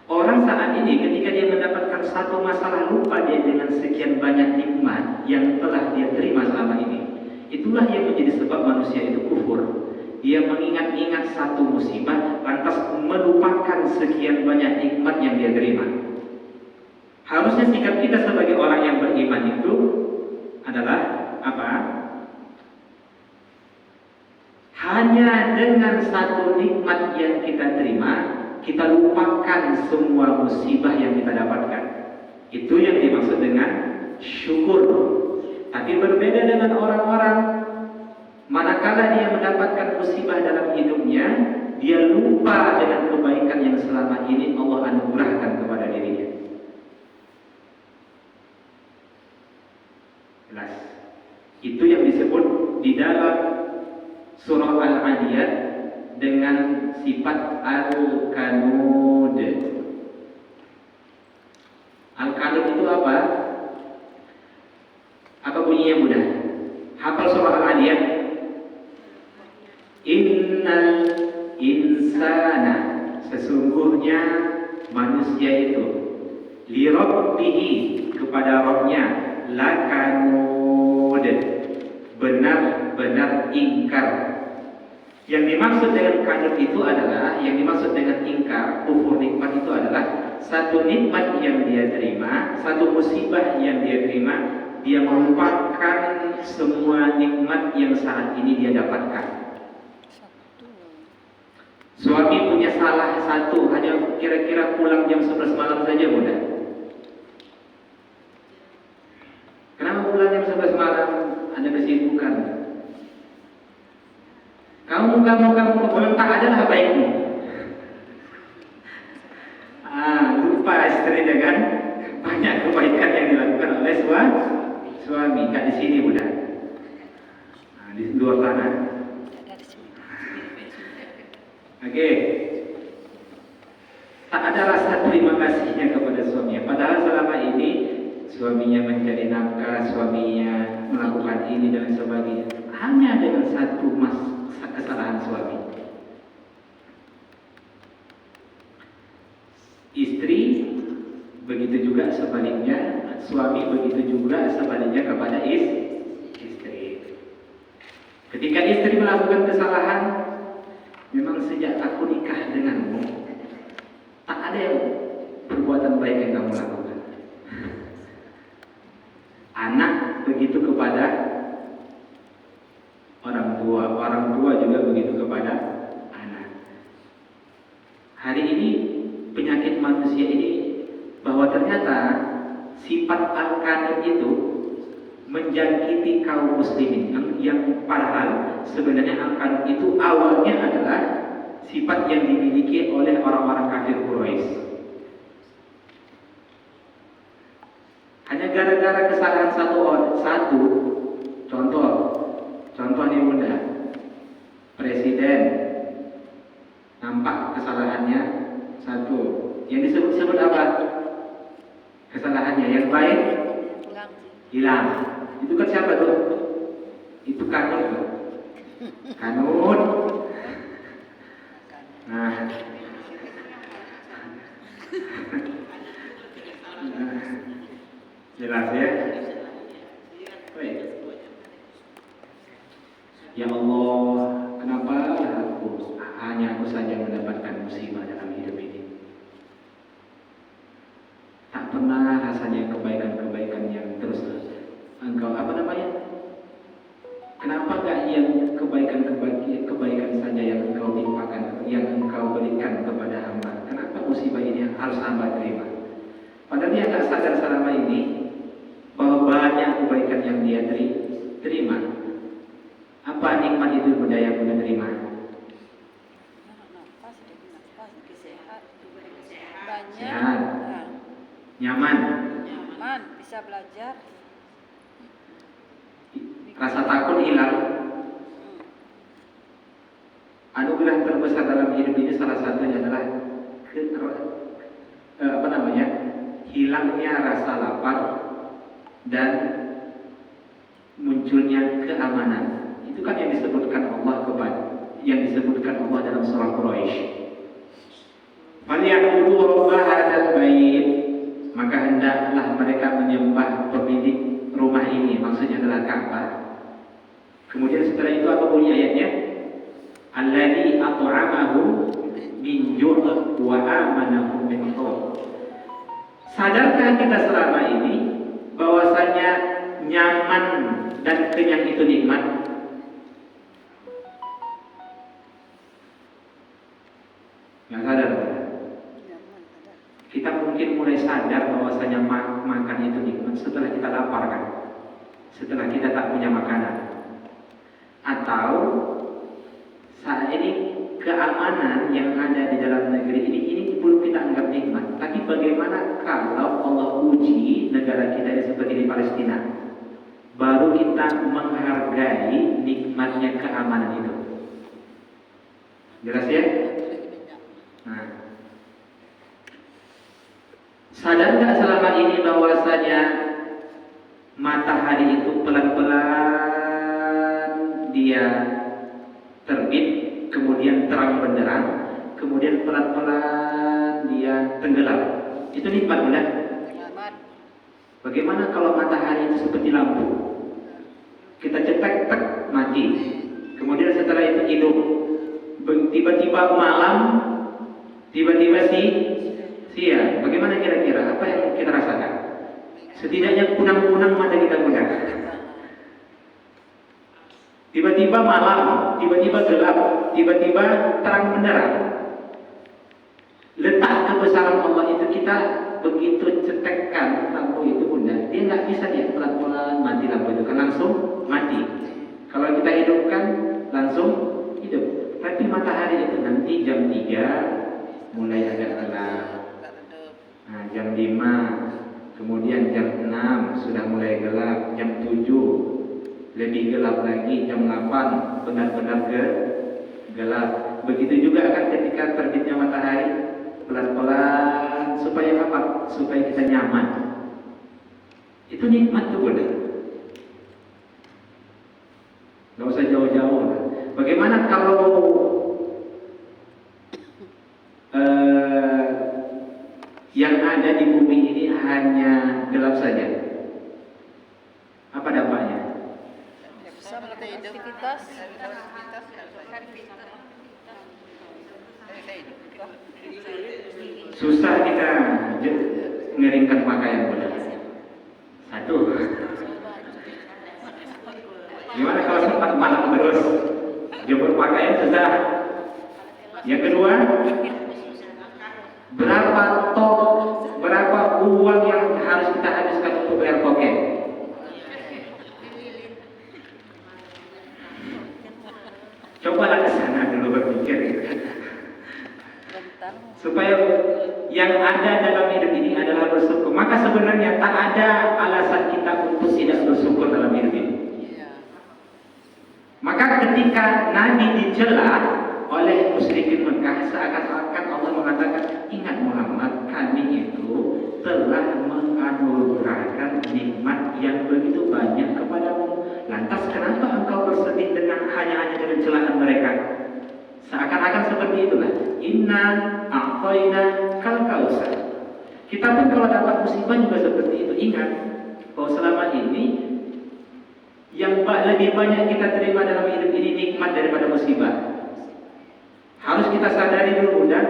[SPEAKER 1] Orang saat ini ketika dia mendapatkan satu masalah, lupa dia dengan sekian banyak nikmat yang telah dia terima selama ini. Itulah yang menjadi sebab manusia itu kufur. Dia mengingat-ingat satu musibah, lantas melupakan sekian banyak nikmat yang dia terima. Harusnya sikap kita sebagai orang yang beriman itu adalah apa? Hanya dengan satu nikmat yang kita terima, kita lupakan semua musibah yang kita dapatkan. Itu yang dimaksud dengan syukur. Tapi berbeda dengan orang-orang, manakala dia mendapatkan musibah dalam hidupnya, dia lupa dengan kebaikan yang selama ini Allah anugerahkan kepada dirinya. Jelas. Itu yang disebut di dalam surah Al-Adiyat dengan sifat Al-Kanud. Al-Kanud itu apa? Apa bunyinya mudah? Hafal surah Al-Adiyat. Innal insana, sesungguhnya sesungguhnya manusia itu li rabbihi, kepada Rabbnya, lakanud, benar-benar ingkar. Yang dimaksud dengan kanut itu adalah, yang dimaksud dengan ingkar, kufur nikmat itu adalah satu nikmat yang dia terima, satu musibah yang dia terima, dia melupakan semua nikmat yang saat ini dia dapatkan. Suami punya salah satu, hanya kira-kira pulang jam 11 malam saja mudah. Kenapa pulang jam 11 malam? Ada kesibukan. Kamu tak adalah baikmu. Lupa istrinya kan? Banyak kebaikan yang dilakukan oleh suami. Kat di sini mudah. Di luar sana. Oke. Tak ada rasa terima kasihnya kepada suaminya. Padahal selama ini suaminya mencari nafkah, suaminya melakukan ini dan sebagainya. Hanya dengan satu kesalahan suami. Istri begitu juga sebaliknya, suami begitu juga sebaliknya kepada istri. Ketika istri melakukan kesalahan, memang sejak aku nikah denganmu, tak ada yang perbuatan baik yang kamu lakukan. Anak begitu kepada orang tua juga begitu kepada anak. Hari ini penyakit manusia ini bahwa ternyata sifat al-qanut itu menjangkiti kaum muslimin yang padahal sebenarnya al-qanut itu awalnya adalah sifat yang dimiliki oleh orang-orang kafir Quraisy. Hanya gara-gara kesalahan satu contoh nih bunda, presiden nampak kesalahannya satu, yang disebut apa kesalahannya, yang baik hilang. Itu kan siapa tuh? Itu kanut. Nah, jelas ya. Baik. Ya Allah, kenapa hanya aku saja mendapatkan musibah dalam hidup ini? Tak pernah rasanya kebaikan-kebaikan yang terus engkau kenapa gak yang kebaikan saja yang engkau timpakan, yang engkau berikan kepada hamba? Kenapa musibah ini harus hamba terima? Padahal dia tak sadar selama ini bahwa banyak kebaikan yang dia terima. Apa nikmat itu bunda yang bunda terima? Sehat, nyaman,
[SPEAKER 2] bisa belajar.
[SPEAKER 1] Rasa takut hilang. Anugerah terbesar dalam hidup ini salah satunya adalah hilangnya rasa lapar dan munculnya keamanan. Itu kan yang disebutkan Allah dalam surah Quraisy. Falyaqudu rabb hadzal bait, maka hendaklah mereka menyembah pemilik rumah ini, maksudnya adalah Ka'bah. Kemudian setelah itu apa bunyi ayatnya? Alladzi at'amahu min ju' wa amanahu min khauf. Sadarkah kita selama ini bahwasanya nyaman dan kenyang itu nikmat? Nggak sadar. Kita mungkin mulai sadar bahwasanya makan itu nikmat setelah kita lapar kan? Setelah kita tak punya makanan. Atau saat ini keamanan yang ada di dalam negeri ini belum kita anggap nikmat. Tapi bagaimana kalau Allah uji negara kita yang seperti di Palestina, baru kita menghargai nikmatnya keamanan itu. Jelas ya? Nah, sadar nggak selama ini bahwasanya matahari itu pelan-pelan dia terbit, kemudian terang benderang, kemudian pelan-pelan dia tenggelam. Itu nikmat Bunda.
[SPEAKER 2] Nikmat.
[SPEAKER 1] Bagaimana kalau matahari itu seperti lampu? Kita cetek, tek, mati. Kemudian setelah itu hidup. Tiba-tiba malam, tiba-tiba siang. Bagaimana kira-kira? Apa yang kita rasakan? Setidaknya kunang-kunang mata kita Bunda. Tiba-tiba malam, tiba-tiba gelap, tiba-tiba terang benderang. Letak kebesaran Allah itu kita begitu cetekkan lampu itu Bunda, dia nggak bisa dia pelan-pelan mati lampu itu kan langsung mati. Kalau kita hidupkan langsung hidup. Tapi matahari itu nanti jam 3 mulai agak gelap. Nah, jam 5, kemudian jam 6 sudah mulai gelap, jam 7 lebih gelap lagi, jam 8 benar-benar gelap. Begitu juga kan ketika terbitnya matahari, pelan-pelan supaya apa? Supaya kita nyaman. Itu nikmat tuh Bunda. Gak usah jauh-jauh. Bagaimana kalau yang ada di bumi ini hanya gelap saja? Apa dampaknya?
[SPEAKER 2] Bisa melakukan aktivitas.
[SPEAKER 1] Susah kita ngeringkan pakaian Bunda. Satu. Gimana kalau sempat malam terus jemur pakaian susah. Yang kedua, berapa uang yang harus kita habiskan untuk bayar token? Cobalah ke sana dulu berpikir. Supaya yang ada dalam hidup ini adalah bersyukur. Maka sebenarnya tak ada alasan kita untuk tidak bersyukur dalam hidup ini. Maka ketika Nabi dicela oleh musyrikin Mekah, seakan-akan Allah mengatakan, ingat Muhammad, kami itu telah menganugerahkan nikmat yang begitu banyak kepadamu. Lantas kenapa engkau bersedih hanya dengan celaan mereka? Seakan-akan seperti itulah. Inna a'tayna kal kausar. Kita pun kalau dapat musibah juga seperti itu. Ingat bahwa selama ini yang lebih banyak kita terima dalam hidup ini nikmat daripada musibah. Harus kita sadari dulu Bunda,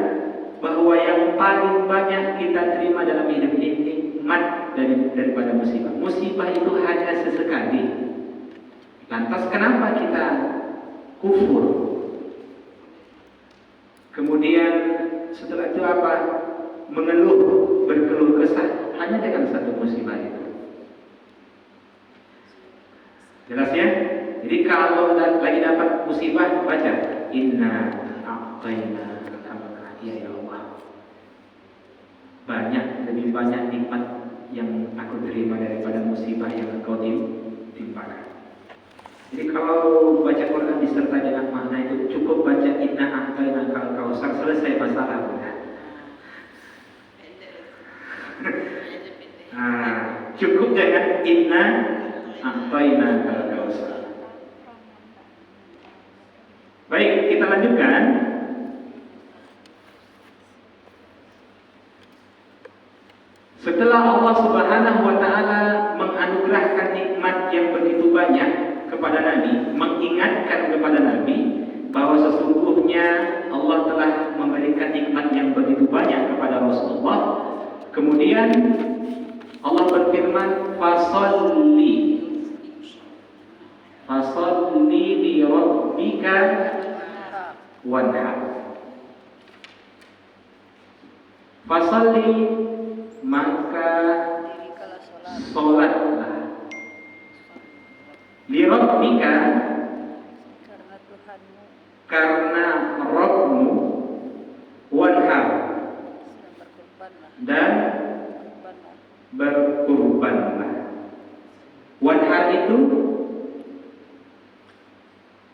[SPEAKER 1] bahwa yang paling banyak kita terima dalam hidup ini nikmat daripada musibah. Musibah itu hanya sesekali. Lantas kenapa kita kufur? Kemudian setelah itu apa? Berkeluh kesah hanya dengan satu musibah itu. Jelas ya? Jadi kalau lagi dapat musibah, baca Inna a'tayna ya Allah. Lebih banyak nikmat yang aku terima daripada musibah yang engkau timpakan. Jadi kalau baca Quran disertai dengan makna itu, cukup baca Inna a'tayna kal kausar, selesai masalah. Cukup dengan Inna a'tayna kal kausar. Baik, kita lanjutkan. Setelah Allah Subhanahu wa taala menganugerahkan nikmat yang begitu banyak kepada Nabi, mengingatkan kepada Nabi bahwa sesungguhnya Allah telah memberikan nikmat yang begitu banyak kepada Rasulullah. Kemudian Allah berfirman, fasalli li rabbika wanhar. Fasalli, maka sholatlah li rabbika, karena Rabbmu, wanhar, dan berkurbanlah. Wanhar itu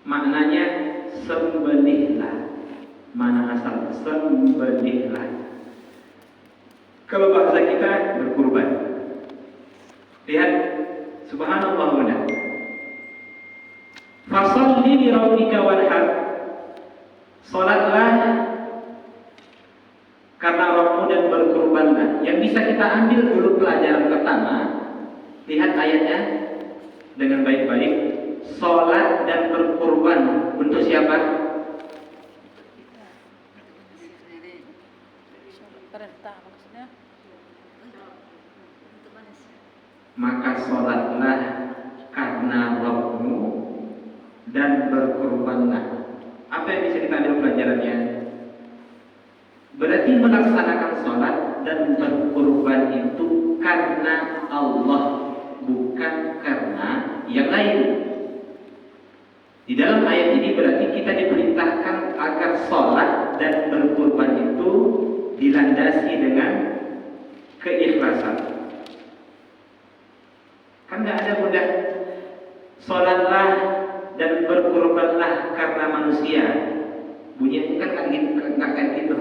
[SPEAKER 1] maknanya sembelihlah. Mana asal sembelihlah. Kalau bahasa kita berkurban. Lihat, subhanallah Bunda. Fasalli li rabbika wanhar. Salatlah Yang bisa kita ambil dulu pelajaran pertama, lihat ayatnya dengan baik-baik. Sholat dan berkurban untuk siapa?
[SPEAKER 2] Perintah maksudnya.
[SPEAKER 1] Maka sholatlah karena Rabbmu dan berkurbanlah. Apa yang bisa kita ambil pelajarannya? Berarti melaksanakan sholat dan berkurban itu karena Allah, bukan karena yang lain. Di dalam ayat ini berarti kita diperintahkan agar sholat dan berkurban itu dilandasi dengan keikhlasan. Kan nggak ada mudah. Sholatlah dan berkurbanlah karena manusia. Bunyinya kan nggak kayak gitu.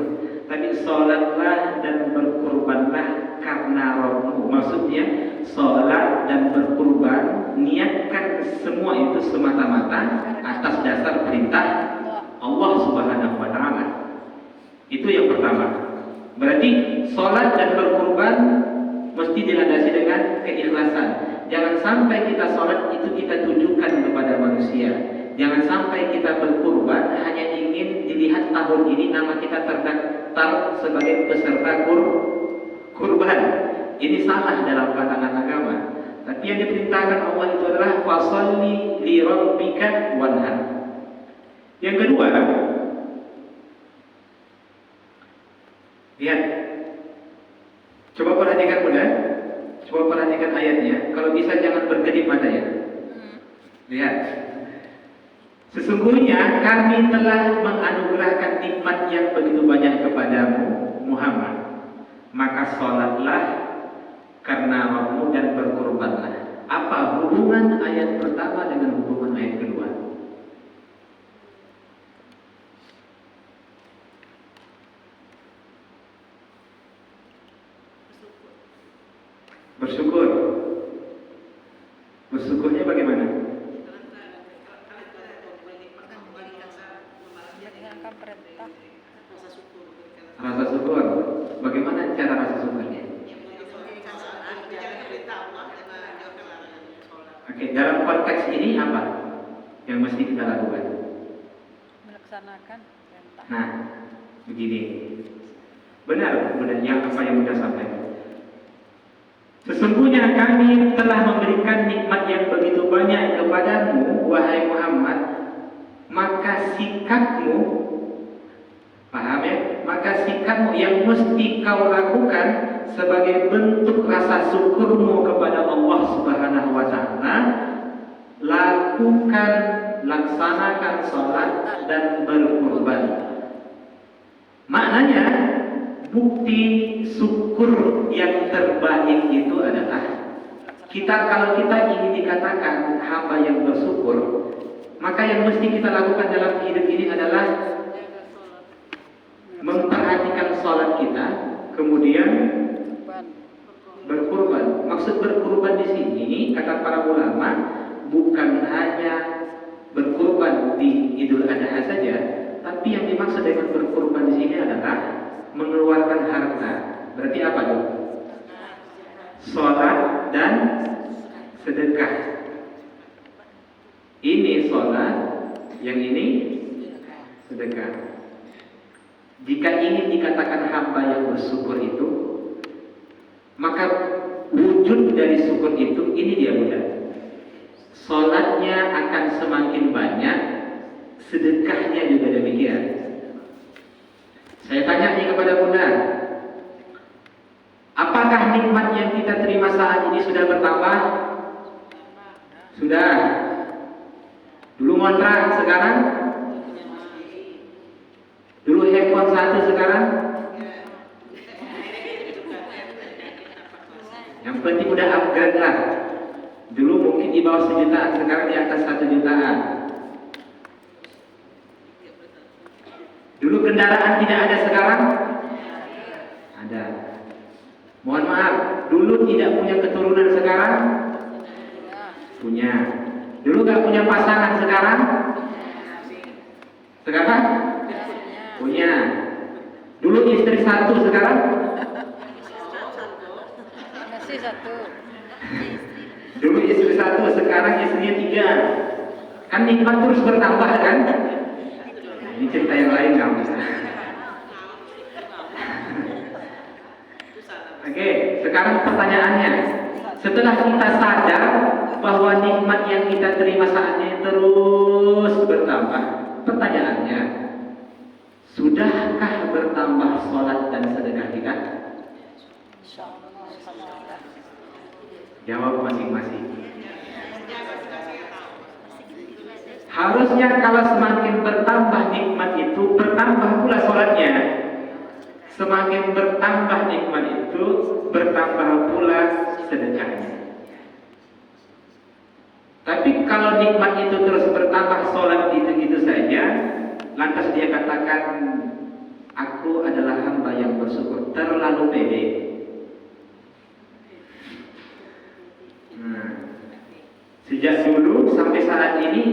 [SPEAKER 1] Tapi sholatlah dan berkurbanlah karena Rabbmu. Maksudnya sholat dan berkurban, niatkan semua itu semata-mata atas dasar perintah Allah Subhanahu wa Ta'ala. Itu yang pertama. Berarti sholat dan berkurban mesti dilandasi dengan keikhlasan. Jangan sampai kita sholat itu kita tujukan kepada manusia. Jangan sampai kita berkurban hanya ingin dilihat tahun ini nama kita terdaftar sebagai peserta kurban. Ini salah dalam pandangan agama. Tapi yang diperintahkan Allah itu adalah fasholli li rabbika wanhar. Yang kedua, lihat. Coba perhatikan mudah. Coba perhatikan ayatnya. Kalau bisa jangan berkedip mata ya. Lihat. Sesungguhnya kami telah menganugerahkan nikmat yang begitu banyak kepadamu Muhammad. Maka sholatlah karena Rabbmu dan berkurbanlah. Apa hubungan ayat pertama dengan hubungan ayat kedua? Bersyukur. Bersyukurnya bagaimana?
[SPEAKER 2] Menjalankan perintah.
[SPEAKER 1] Rasa syukur. Bagaimana cara rasa syukurnya? Oke, dalam konteks ini apa yang mesti kita lakukan?
[SPEAKER 2] Melaksanakan perintah.
[SPEAKER 1] Nah, begini. Benar, yang apa yang sudah sampaikan. Sesungguhnya kami telah memberikan nikmat yang begitu banyak kepadamu, wahai Muhammad, maka sikapmu, paham ya? Maka sikapmu yang mesti kau lakukan sebagai bentuk rasa syukurmu kepada Allah Subhanahu wa Ta'ala, lakukan, laksanakan sholat dan berkurban. Maknanya bukti syukur yang terbaik itu adalah kalau kita ingin dikatakan hamba yang bersyukur, maka yang mesti kita lakukan dalam hidup ini adalah memperhatikan sholat kita, kemudian berkurban. Maksud berkurban di sini kata para ulama bukan hanya berkurban di Idul Adha saja, tapi yang dimaksud dengan berkurban di sini adalah mengeluarkan harta. Berarti apa tuh? Sholat dan sedekah. Ini sholat, yang ini sedekah. Jika ingin dikatakan hamba yang bersyukur itu, maka wujud dari syukur itu, ini dia mudah. Sholatnya akan semakin banyak, sedekahnya juga demikian. Saya tanya nih kepada Bunda, apakah nikmat yang kita terima saat ini sudah bertambah? Sudah. Dulu ngontrak, sekarang? Dulu handphone 1, sekarang? Yang penting udah upgrade lah. Dulu mungkin di bawah 1 jutaan, sekarang di atas 1 jutaan. Dulu kendaraan tidak ada, sekarang ada. Mohon maaf, dulu tidak punya keturunan, sekarang punya. Dulu gak punya pasangan, sekarang punya. Dulu istri 1, sekarang
[SPEAKER 2] Istri satu.
[SPEAKER 1] Dulu istri satu, sekarang istrinya 3. Kan nikmat terus bertambah kan? Ini cerita yang lain nggak bisa. Oke, sekarang pertanyaannya. Setelah kita sadar bahwa nikmat yang kita terima saat ini terus bertambah, pertanyaannya, sudahkah bertambah sholat dan sedekah kita?
[SPEAKER 2] Insyaallah. Alhamdulillah.
[SPEAKER 1] Jawab masing-masing. Harusnya kalau semakin bertambah nikmat itu, bertambah pula sholatnya. Semakin bertambah nikmat itu, bertambah pula sedekahnya. Tapi kalau nikmat itu terus bertambah, sholat gitu-gitu saja, lantas dia katakan, aku adalah hamba yang bersyukur, terlalu pede. Sejak dulu sampai saat ini,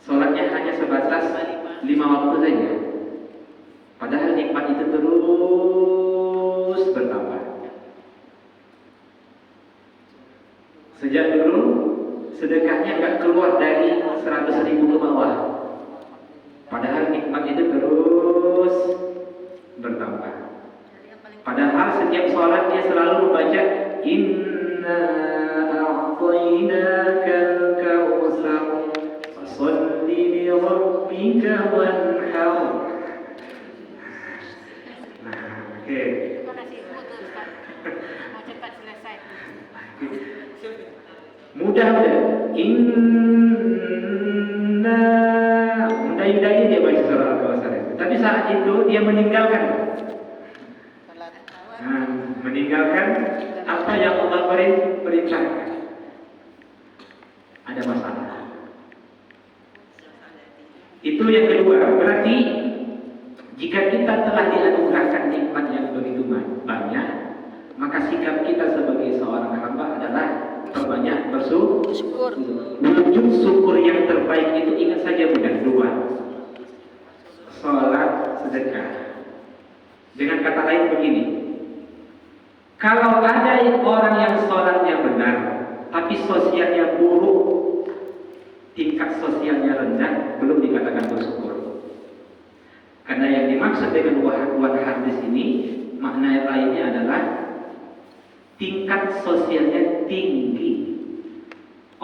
[SPEAKER 1] sholatnya hanya sebatas 5 waktu saja. Padahal nikmat itu terus bertambah. Sejak dulu sedekahnya nggak keluar dari 100.000 ke bawah. Padahal nikmat itu terus bertambah. Padahal setiap sholat dia selalu membaca Inna a'tainakal kautsar fasholli li rabbika wanhar. Oke.
[SPEAKER 3] Terima kasih Bu Ustaz. Mau cepat selesai.
[SPEAKER 1] Mudah. Inna mudah-mudahan dia baca surah Al-Kautsar. Tapi saat itu dia meninggalkan apa yang Allah perintahkan. Ada masalah. Itu yang kedua. Berarti jika kita telah dianugerahkan nikmat yang begitu banyak, maka sikap kita sebagai seorang hamba adalah perbanyak bersyukur. Wujud syukur yang terbaik itu ingat saja bukan 2. Sholat, sedekah. Dengan kata lain begini, kalau ada orang yang sholatnya benar, tapi sosialnya buruk, tingkat sosialnya rendah, belum dikatakan bersyukur. Karena yang dimaksud dengan wal hadis ini, makna lainnya adalah tingkat sosialnya tinggi.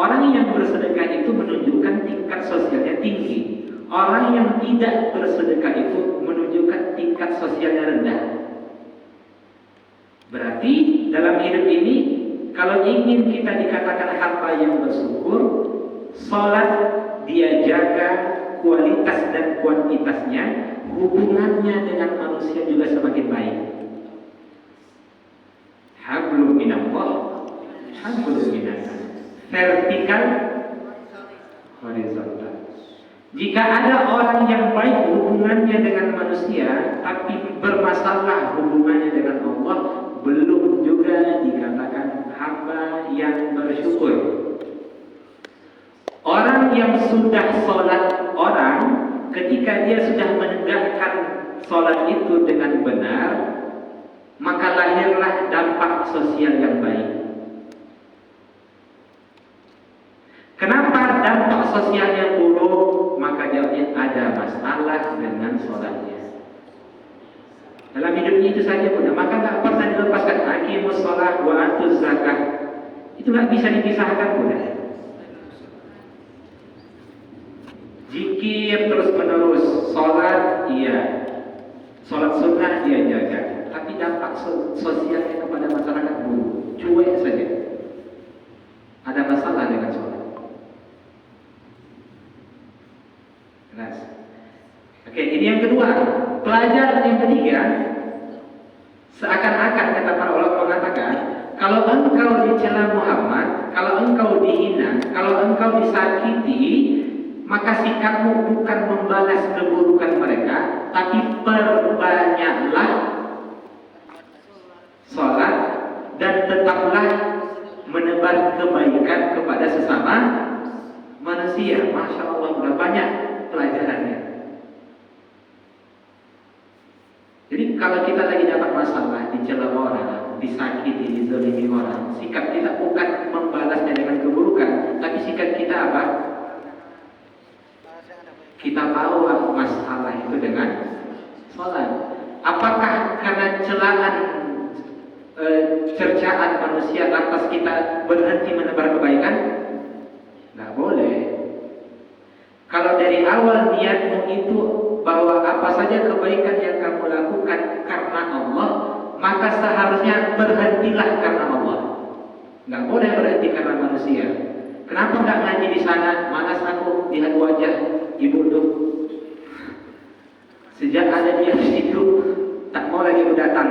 [SPEAKER 1] Orang yang bersedekah itu menunjukkan tingkat sosialnya tinggi. Orang yang tidak bersedekah itu menunjukkan tingkat sosialnya rendah. Berarti dalam hidup ini, kalau ingin kita dikatakan hamba yang bersyukur, sholat dia jaga kualitas dan kuantitasnya, hubungannya dengan manusia juga semakin baik. Hablum minallah, hablum minallah. Vertikal, horizontal. Jika ada orang yang baik hubungannya dengan manusia, tapi bermasalah hubungannya dengan Allah, belum juga dikatakan hamba yang bersyukur. Orang yang sudah sholat orang, ketika dia sudah menegakkan sholat itu dengan benar, maka lahirlah dampak sosial yang baik. Kenapa dampak sosialnya buruk? Maka jawabnya ada masalah dengan sholatnya. Dalam hidupnya itu saja pun, maka tak pernah dilepaskan aqimus sholat wa atuz zakah. Itu nggak bisa dipisahkan pun. Zikir terus menerus, sholat iya, sholat sunnah dia jaga, tapi dampak sosialnya kepada masyarakat buruk, cuek saja. Ada masalah dengan sholat. Jelas. Oke, ini yang kedua. Pelajaran yang ketiga, seakan-akan kata para ulama mengatakan, kalau engkau dicela Muhammad, kalau engkau dihina, kalau engkau disakiti, maka sikapmu bukan membalas keburukan mereka, tapi perbanyaklah sholat dan tetaplah menebar kebaikan kepada sesama manusia. Masya Allah, sudah banyak pelajarannya. Jadi kalau kita lagi dapat masalah dicela orang, disakiti, dizalimi orang, sikap kita bukan membalasnya dengan keburukan, tapi sikap kita apa? Kita bawa masalah itu dengan sholat. Apakah karena celaan cercaan manusia lantas kita berhenti menebar kebaikan? Nggak boleh. Kalau dari awal niatmu itu bahwa apa saja kebaikan yang kamu lakukan karena Allah, maka seharusnya berhentilah karena Allah. Nggak boleh berhenti karena manusia. Kenapa nggak ngaji di sana? Malas aku lihat wajah ibu tuh. Sejak ada dia di situ, tak mau lagi datang.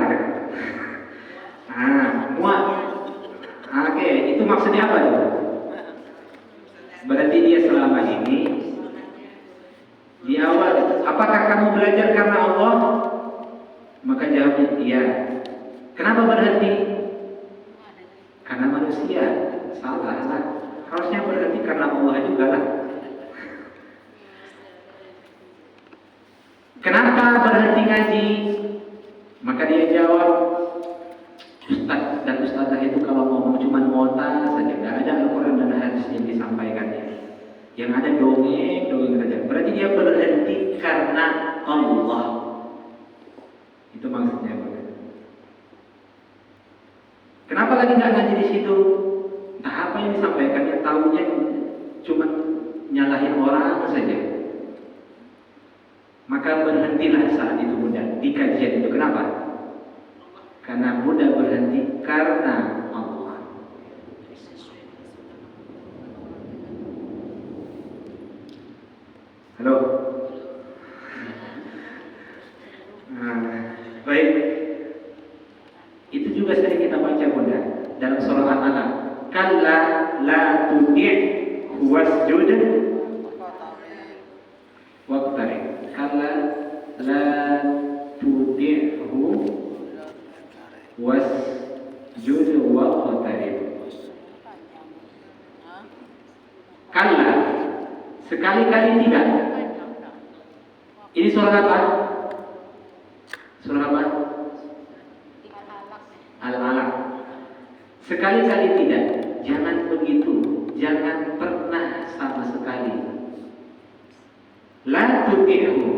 [SPEAKER 1] Muat. Oke, itu maksudnya apa tuh? Berarti dia selama ini di awal, apakah kamu belajar karena Allah? Maka jawabnya iya. Kenapa berhenti? Karena manusia. Salah lah. Harusnya berhenti karena Allah juga lah. Kenapa berhenti ngaji? Maka dia jawab, Ustaz dan Ustazah itu kalau ngomong cuma ngota saja, nggak ada Al-Quran dan hadis yang disampaikannya. Yang ada dongeng saja. Berarti dia berhenti karena Allah. Itu maksudnya. Kenapa lagi nggak ngaji di situ? Entah apa yang disampaikannya, tahunya cuma nyalahin orang saja. Maka berhentilah saat itu Bunda di kajian itu. Kenapa? Karena Bunda berhenti karena Allah. Halo. Baik. Itu juga sering kita baca Bunda dalam surah Al-Alaq. Kalla la tudi' wasjud waqtarib. Kalla la tudi'hu wasjud waqtarib. Kalla, sekali-kali tidak. Ini surah apa? Surah apa? Al-Alaq. Sekali-kali tidak. Jangan begitu. Jangan pernah sama sekali. La tuti'hu.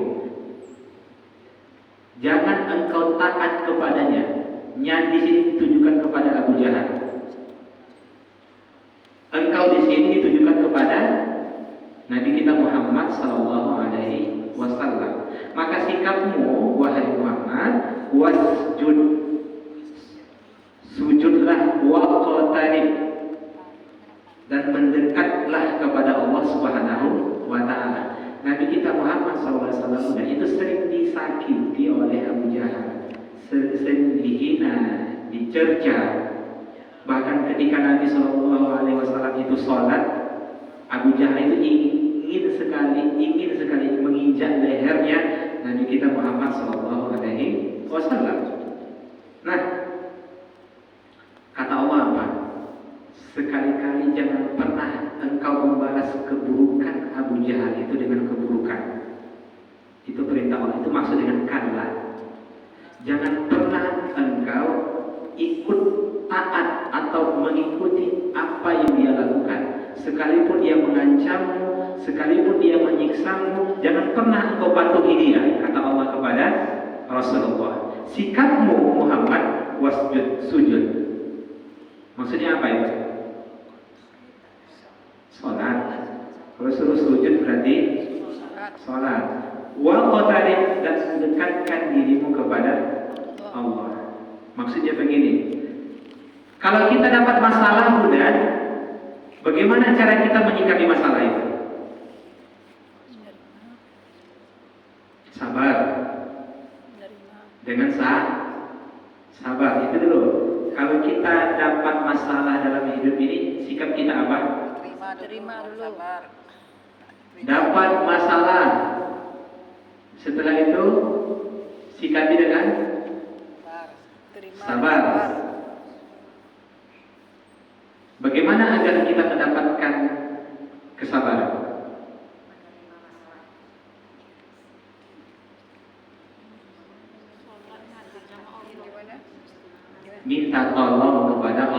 [SPEAKER 1] Jangan engkau taat kepadanya. Nya di sini ditujukan kepada Abu Jahal. Engkau di sini ditujukan kepada Nabi kita Muhammad sallallahu alaihi wasallam. Maka sikapmu wahai Muhammad, wasjud, sujudlah, waqtarib, dan mendekatlah kepada Allah Subhanahu wa taala. Nabi kita Muhammad SAW itu sering disakiti oleh Abu Jahal, sering dihina, dicerca. Bahkan ketika Nabi SAW itu sholat, Abu Jahal itu ingin sekali menginjak lehernya Nabi kita Muhammad SAW. Nah, kata Allah apa? Sekali-kali jangan pernah engkau membalas keburukan Abu Jahal itu dengan keburukan. Itu perintah Allah. Itu maksud dengan kalla. Jangan pernah engkau ikut taat atau mengikuti apa yang dia lakukan. Sekalipun dia mengancammu, sekalipun dia menyiksamu, jangan pernah engkau patuhi dia. Kata Allah kepada Rasulullah. Sikapmu Muhammad wasjud, sujud. Maksudnya apa itu? Sholat. Kalau suruh sujud berarti sholat. Waqtarib, dan dekatkan dirimu kepada Allah. Maksudnya begini. Kalau kita dapat masalah Bunda, bagaimana cara kita menyikapi masalah itu? Sabar. Dengan sabar itu dulu. Kalau kita dapat masalah dalam hidup ini, sikap kita apa?
[SPEAKER 2] Terima dulu. Sabar.
[SPEAKER 1] Dapat masalah. Setelah itu sikapi dengan sabar. Bagaimana agar kita mendapatkan kesabaran? Minta minta tolong kepada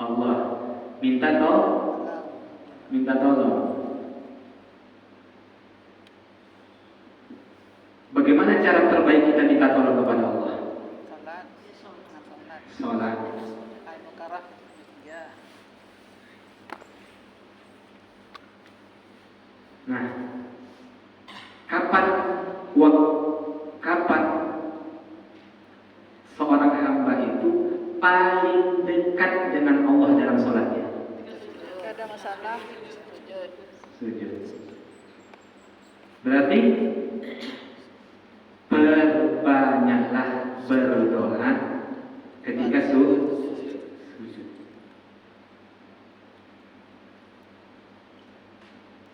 [SPEAKER 1] Allah. Minta tolong. Bagaimana cara terbaik kita minta tolong kepada Allah? Salat.
[SPEAKER 2] Ya.
[SPEAKER 1] Nah, kapan seorang hamba itu paling dekat dengan Allah dalam sholatnya?
[SPEAKER 2] Gak ada masalah.
[SPEAKER 1] Sujud. Berarti perbanyaklah berdoa ketika sujud.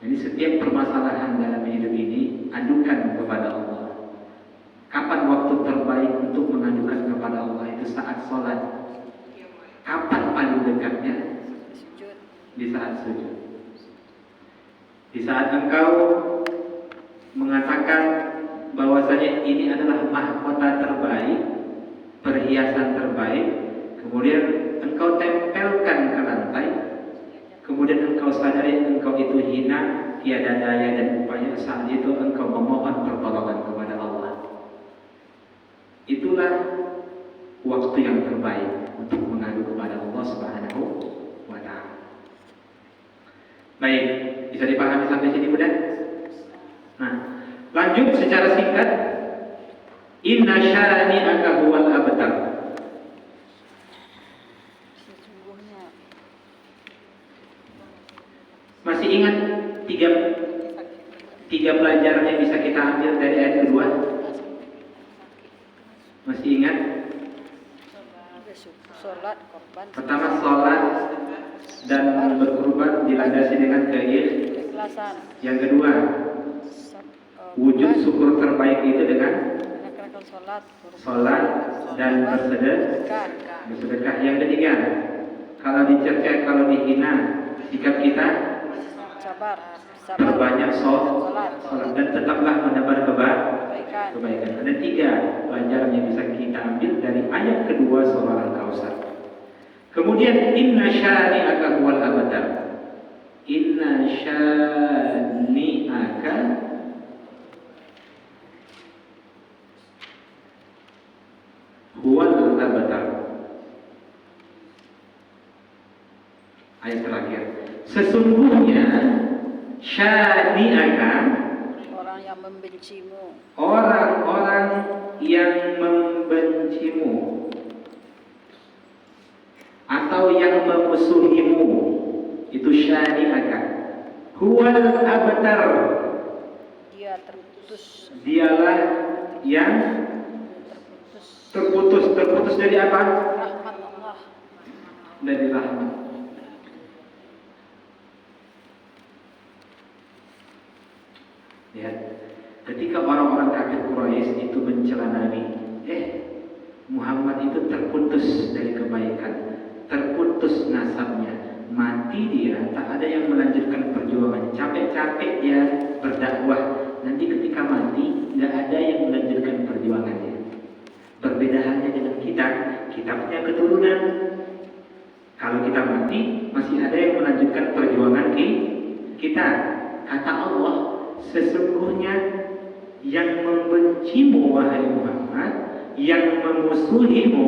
[SPEAKER 1] Jadi setiap permasalahan dalam hidup ini adukan kepada Allah. Kapan waktu terbaik untuk mengadukan kepada Allah? Itu saat sholat. Kapan paling dekatnya?
[SPEAKER 2] Sujud.
[SPEAKER 1] Di saat sujud. Di saat engkau mengatakan bahwasanya ini adalah mahkota terbaik, perhiasan terbaik, kemudian engkau tempelkan ke lantai, kemudian engkau sadari engkau itu hina, tiada daya dan upaya, saat itu engkau memohon pertolongan kepada Allah. Itulah waktu yang terbaik untuk mengadu kepada Allah Subhanahu wa ta'ala. Baik, bisa dipahami sampai sini Bunda? Nah, lanjut secara singkat. Inna syani'aka huwal abtar.
[SPEAKER 2] Sesungguhnya.
[SPEAKER 1] Masih ingat tiga pelajaran yang bisa kita ambil dari ayat kedua? Masih ingat?
[SPEAKER 2] Sholat, korban.
[SPEAKER 1] Pertama, sholat dan berkorban dilandasi dengan
[SPEAKER 2] Keikhlasan.
[SPEAKER 1] Yang kedua, wujud syukur terbaik itu dengan
[SPEAKER 2] Menegakkan sholat.
[SPEAKER 1] sholat dan bersedekah. Yang ketiga, kalau dicerca, kalau dihina, sikap kita
[SPEAKER 2] Sabar.
[SPEAKER 1] berbanyak sholat dan tetaplah menebar kebaikan. Ada tiga pelajaran yang bisa kita ambil dari ayat kedua surah Al-Kautsar. Kemudian inna syani'aka huwal abtar. Inna syani'aka huwal abtar. Ayat terakhir. Sesungguhnya syani'aka,
[SPEAKER 2] orang yang membencimu,
[SPEAKER 1] orang-orang yang membencimu atau yang memusuhimu, itu syani'aka. Huwal abtar,
[SPEAKER 2] dia terputus.
[SPEAKER 1] dialah yang terputus dari apa?
[SPEAKER 2] Rahmat Allah.
[SPEAKER 1] Dari rahmat. Ya, ketika orang-orang kafir Quraisy itu mencela Nabi, Muhammad itu terputus dari kebaikan, terputus nasabnya, mati dia, tak ada yang melanjutkan perjuangan, capek-capek dia berdakwah, nanti ketika mati nggak ada yang melanjutkan perjuangannya. Berbeda halnya dengan kita punya keturunan. Kalau kita mati, masih ada yang melanjutkan perjuangan kita. Kata Allah, sesungguhnya yang membencimu wahai Muhammad, yang memusuhimu,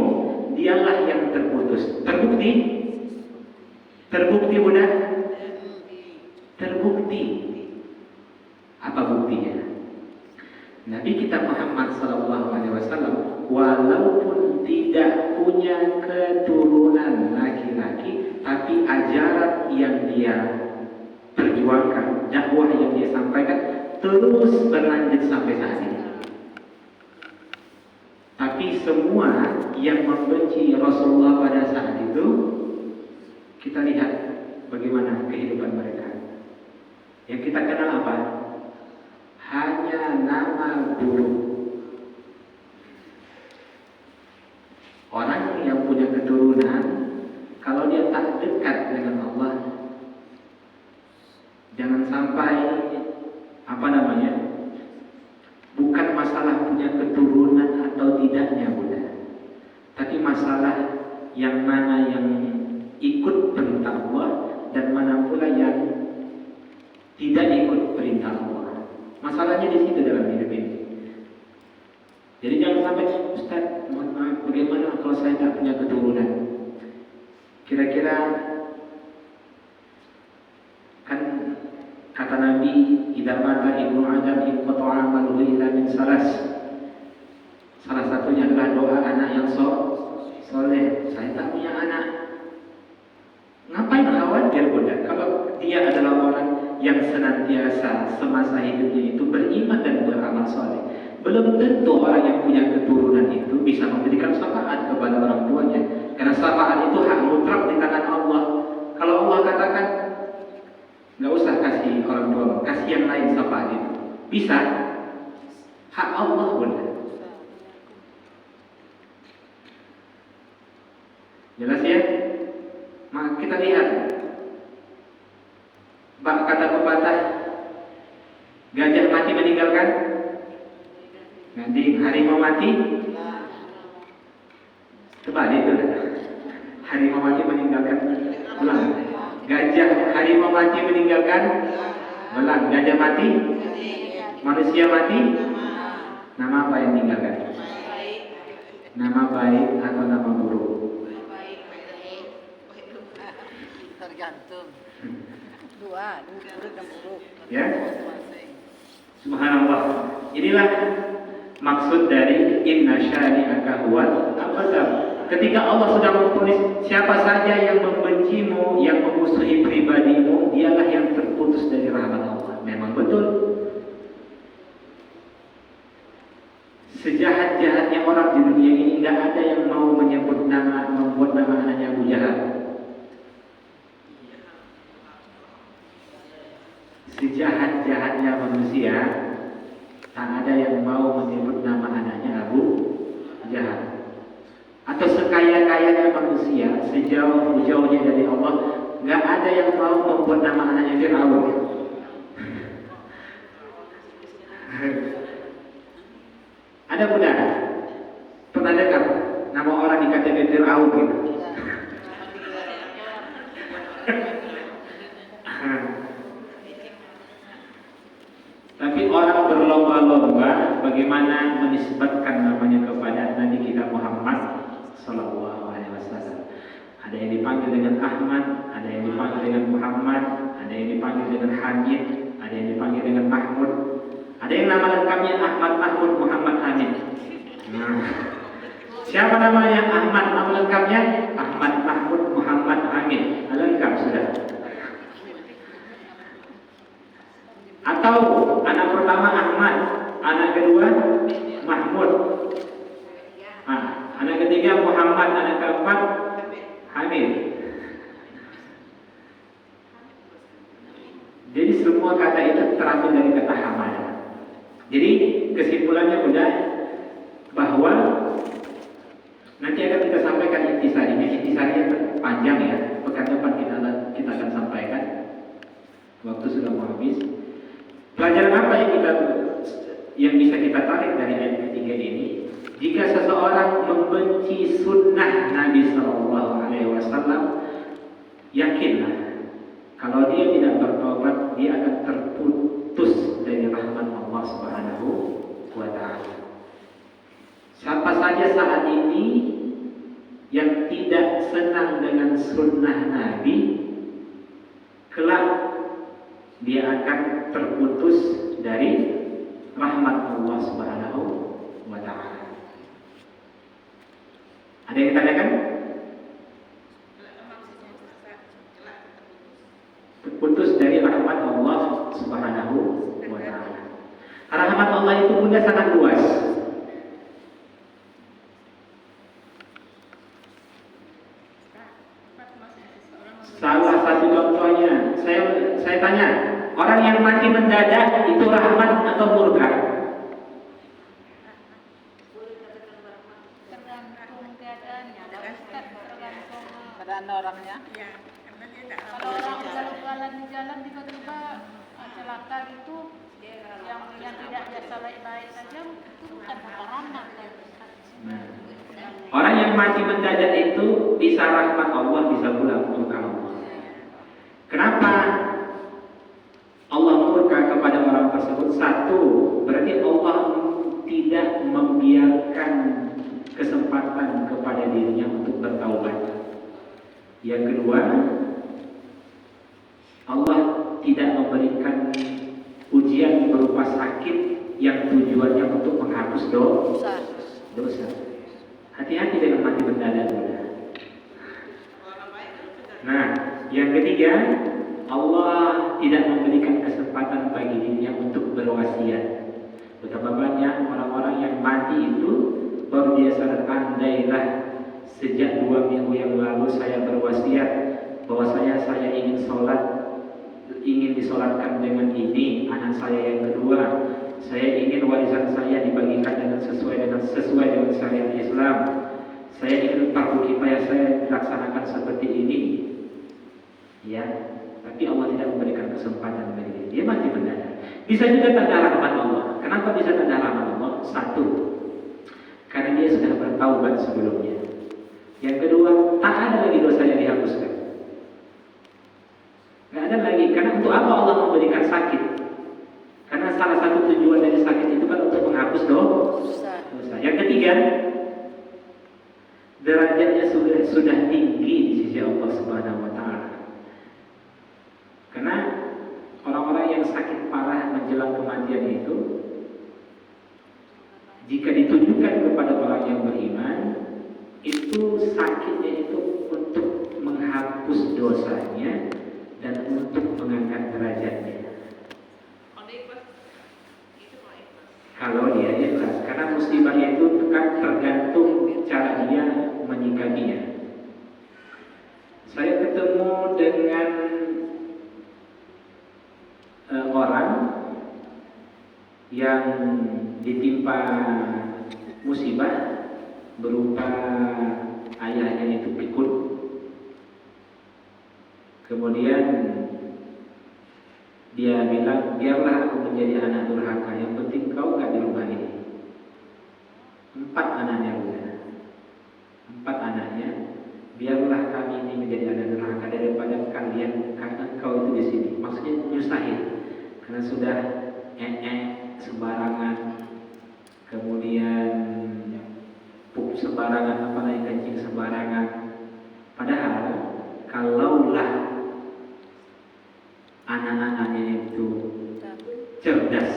[SPEAKER 1] dialah yang terputus. Terbukti Bunda? Terbukti. Apa buktinya? Nabi kita Muhammad SAW walaupun tidak punya keturunan laki-laki, tapi ajaran yang dia perjuangkan, dakwah yang dia sampaikan terus berlanjut sampai saat ini. Tapi semua yang membenci Rasulullah pada saat itu, kita lihat bagaimana kehidupan mereka. Yang kita kenal apa? Hanya nama buruk. Orang yang punya keturunan, kalau dia tak dekat dengan Allah, jangan sampai bukan masalah punya keturunan atau tidaknya Bunda, tapi masalah yang mana yang ikut perintah Allah dan mana pula yang tidak ikut perintah Allah. Masalahnya di situ dalam hidup ini. Jadi jangan sampai, Ustaz, mohon maaf, bagaimana kalau saya tak punya keturunan? Kira-kira kan kata Nabi, idza mata ibnu Adam inqata'a amaluhu illa min salas. Salah satunya adalah doa anak yang soleh. Saya tak punya anak. Ngapain khawatir, Bunda? Kalau dia adalah orang yang senantiasa semasa hidupnya itu beriman dan beramal soleh, belum tentu orang yang punya keturunan itu bisa memberikan syafaat kepada orang tuanya. Karena syafaat itu hak mutlak di tangan Allah. Kalau Allah katakan nggak usah kasih orang tua, kasih yang lain syafaat itu, bisa. Hak Allah, Bunda. Jelas ya? Maka kita lihat kata pepatah, gajah mati meninggalkan gading, harimau mati terbalik itu. Harimau mati meninggalkan belang. Gajah harimau mati meninggalkan belang. Gajah mati, manusia mati. Nama apa yang meninggalkan? Nama baik atau nama buruk?
[SPEAKER 3] Tergantung.
[SPEAKER 2] Dua, buruk dan buruk.
[SPEAKER 1] Ya. Subhanallah. Inilah maksud dari inna syani'aka huwal abtar. Ketika Allah sudah memvonis siapa saja yang membencimu, yang memusuhi pribadimu, dialah yang terputus dari rahmat Allah. Memang betul. Sejahat-jahatnya orang di dunia ini nggak ada yang mau membuat nama anaknya Abu Jahal. Sejahat-jahatnya manusia, tak ada yang mau menyebut nama anaknya Abu Jahal. Atau sekaya-kayanya manusia, sejauh-jauhnya dari Allah, nggak ada yang mau membuat nama anaknya Fir'aun. Ada mudah? Pernah dengar nama orang di KTP Fir'aun gitu? Tapi orang berlomba-lomba bagaimana menisbatkan namanya kepada Nabi kita Muhammad Sallallahu Alaihi Wasallam. Ada yang dipanggil dengan Ahmad, ada yang dipanggil dengan Muhammad, ada yang dipanggil dengan Hamid, ada yang dipanggil dengan Mahmud, ada yang nama lengkapnya Ahmad Mahmud Muhammad Hamid. Nah, siapa namanya Ahmad? Nama lengkapnya Ahmad Mahmud Muhammad Hamid. Lengkap sudah. Atau anak pertama Ahmad, anak kedua Mahmud, anak ketiga Muhammad, anak keempat Hamid. Jadi semua kata itu terambil dari kata Hamad. Jadi kesimpulannya udah bahwa nanti akan kita sampaikan intisarinya. Intisarinya panjang ya. Pekan depan kita akan sampaikan. Waktu sudah mau habis. Pelajaran apa yang bisa kita tarik dari ayat ketiga ini? Jika seseorang membenci sunnah Nabi Sallallahu Alaihi Wasallam, yakinlah kalau dia tidak bertobat, dia akan terputus dari rahmat Allah Subhanahu wa Ta'ala. Siapa saja saat ini yang tidak senang dengan sunnah Nabi, kelak dia akan terputus dari rahmat Allah Subhanahu wa Ta'ala. Ada yang ditanyakan? Terputus dari rahmat Allah Subhanahu wa Ta'ala. Rahmat Allah itu punya sangat luas. Salah satu contohnya, saya tanya, orang yang mati mendadak itu rahmat atau murka?
[SPEAKER 3] Tergantung keadaannya. Tergantung
[SPEAKER 2] Keadaan orangnya.
[SPEAKER 3] kalau orang jalan di jalan tiba-tiba celaka itu yang tidak biasa baik-baik saja itu bukan rahmat.
[SPEAKER 1] Nah, Orang yang mati mendadak itu bisa rahmat Allah, bisa pula murka Allah. Kenapa Allah murka kepada orang tersebut? Satu, berarti Allah tidak membiarkan kesempatan kepada dirinya untuk bertaubat. Yang kedua, Allah tidak memberikan ujian berupa sakit yang tujuannya untuk menghapus dosa. Hati-hati dengan mati mendadak. Nah, yang ketiga, Allah tidak memberikan kesempatan bagi dirinya untuk berwasiat. Betapa banyak orang-orang yang mati itu baru dia sadar, andailah sejak 2 minggu yang lalu saya berwasiat bahwa saya ingin sholat, ingin disolatkan dengan ini anak saya yang kedua. Saya ingin warisan saya dibagikan dengan sesuai dengan syariat Islam. Saya ingin fardu kifayah saya dilaksanakan seperti ini. Ya, tapi Allah tidak memberikan kesempatan bagi dia. Dia mati mendadak. Bisa juga tanda rahmat Allah. Kenapa bisa tanda rahmat Allah? Satu, karena dia sudah bertaubat sebelumnya. Yang kedua, tak ada lagi dosa yang dihapuskan. Nggak ada lagi. Karena untuk apa Allah memberikan sakit? Karena salah satu tujuan dari sakit itu kan untuk menghapus dosa. Yang ketiga, derajatnya sudah tinggi di sisi Allah Subhanahu wa taala. Karena orang-orang yang sakit parah menjelang kematian itu, jika ditujukan kepada orang yang beriman, itu sakitnya itu untuk menghapus dosanya dan untuk mengangkat derajatnya. Kalau dia ikhlas, karena musibah itu kan tergantung cara dia menyikapinya. Saya ketemu dengan orang yang ditimpa musibah berupa ayahnya itu pikun. Kemudian dia bilang, biarlah aku menjadi anak durhaka, yang penting kau gak di rumah ini. 4 anaknya udah, 4 anaknya, biarlah kami ini menjadi anak durhaka daripada kalian, karena kau itu di sini. Maksudnya nyusahin, karena sudah sembarangan, kemudian pup sembarangan, apalagi kencing sembarangan. Padahal kalaulah anak-anaknya itu cerdas,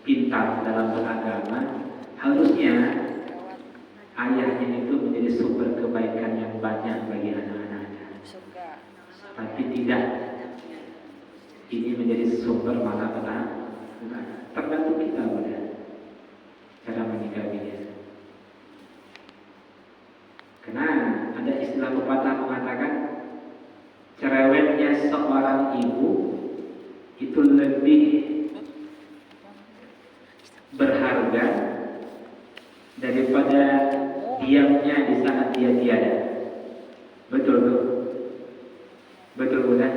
[SPEAKER 1] pintar dalam beragama, harusnya ayahnya itu menjadi sumber kebaikan yang banyak bagi anak-anaknya. Tapi tidak, ini menjadi sumber malapetaka. Tergantung kita udah cara menyikapinya. Karena ada istilah pepatah mengatakan, cerewetnya seorang ibu itu lebih berharga daripada diamnya di saat dia tiada. Betul tuh? Betul bukan?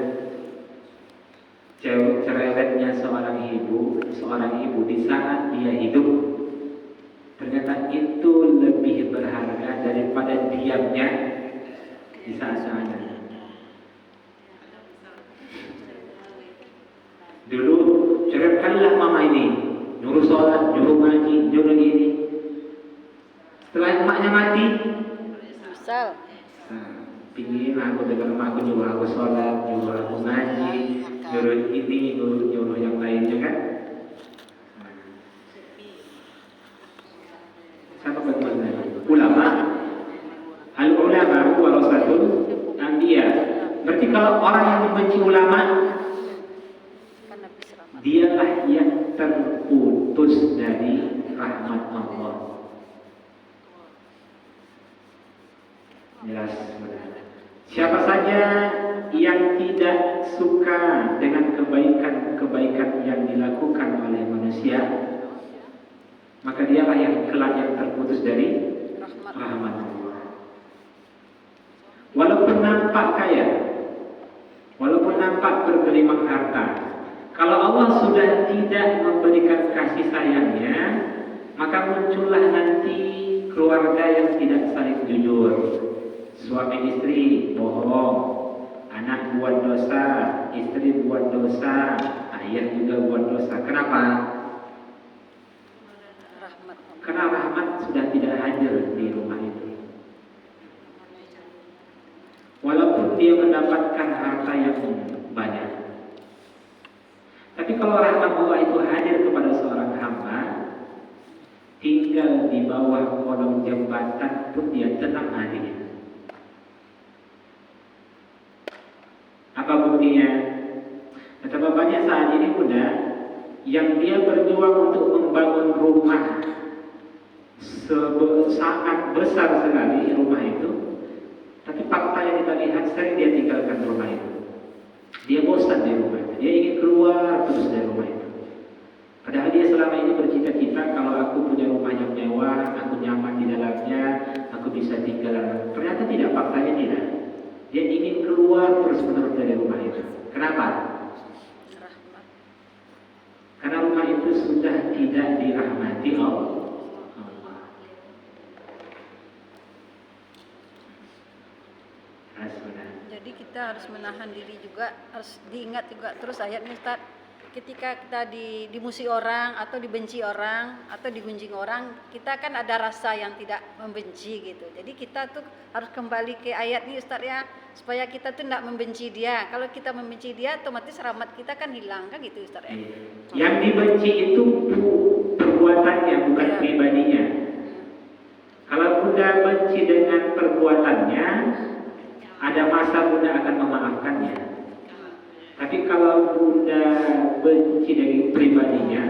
[SPEAKER 1] Cerewetnya seorang ibu di saat dia hidup, ternyata itu lebih berharga daripada diamnya di saat-saat. Dulu cerewetkanlah mama ini, nyuruh sholat, nyuruh ngaji, nyuruh ini. Setelah emaknya mati, pingin aku dengar emakku nyuruh aku sholat, nyuruh aku ngaji, nyuruh ini, nyuruh yang lainnya kan. Siapa bagaimana? Ulama. Al-ulama warasatul anbiya. Berarti kalau orang yang membenci ulama, dialah yang terputus dari rahmat Allah. Jelas. Siapa saja yang tidak suka dengan kebaikan-kebaikan yang dilakukan oleh manusia, maka dialah yang kelak yang terputus dari rahmat Allah. Walaupun nampak kaya, walaupun nampak bergelimang harta, kalau Allah sudah tidak memberikan kasih sayangnya, maka muncullah nanti keluarga yang tidak saling jujur. Suami istri bohong, anak buat dosa, istri buat dosa, ayah juga buat dosa. Kenapa?
[SPEAKER 2] Rahmat Allah.
[SPEAKER 1] Karena rahmat sudah tidak hadir di rumah itu. Walaupun dia mendapatkan harta yang banyak, tapi kalau rahmat Allah itu hadir kepada seorang hamba, tinggal di bawah kolong jembatan pun dia tenang hatinya. Apa buktinya? Kata bapaknya, saat ini udah yang dia berjuang untuk membangun rumah sangat besar sekali rumah itu, tapi fakta yang kita lihat sering dia tinggalkan rumah itu. Dia bosan di rumah itu, dia ingin keluar terus dari rumah itu. Padahal dia selama ini bercita-cita, kalau aku punya rumah yang mewah, aku nyaman di dalamnya, aku bisa tinggal. Ternyata tidak, faktanya tidak. Dia ingin keluar terus-menerus dari rumah itu. Kenapa?
[SPEAKER 2] Rahmat.
[SPEAKER 1] Karena rumah itu sudah tidak dirahmati Allah.
[SPEAKER 2] Jadi kita harus menahan diri juga, harus diingat juga terus ayatnya Ustaz. Ketika kita dimusuhi orang atau dibenci orang atau digunjing orang, kita kan ada rasa yang tidak membenci gitu. Jadi kita tuh harus kembali ke ayat ini Ustaz ya, supaya kita tuh tidak membenci dia. Kalau kita membenci dia, otomatis rahmat kita kan hilang kan gitu Ustaz ya.
[SPEAKER 1] Yang dibenci itu perbuatannya, bukan pribadinya. Kalau Bunda benci dengan perbuatannya, ada masa Bunda akan memaafkannya. Tapi kalau Bunda benci dari pribadinya,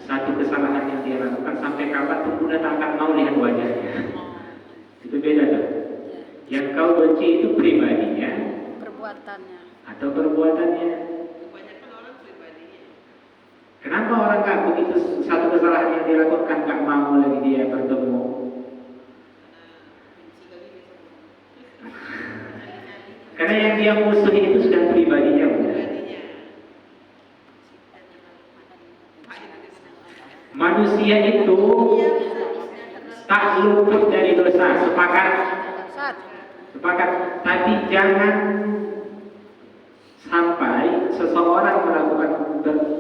[SPEAKER 1] satu kesalahan yang dia lakukan, sampai kapan pun Bunda tak akan mau lihat wajahnya. Itu beda tuh. Yang kau benci itu pribadinya,
[SPEAKER 2] Perbuatannya.
[SPEAKER 1] atau perbuatannya. Kenapa orang gak begitu, satu kesalahan yang dia lakukan gak mau lagi dia bertemu? Karena yang dia musuhi itu sudah pribadinya, Bunda. Manusia itu tak luput dari dosa, sepakat? Sepakat. Tapi jangan sampai seseorang melakukan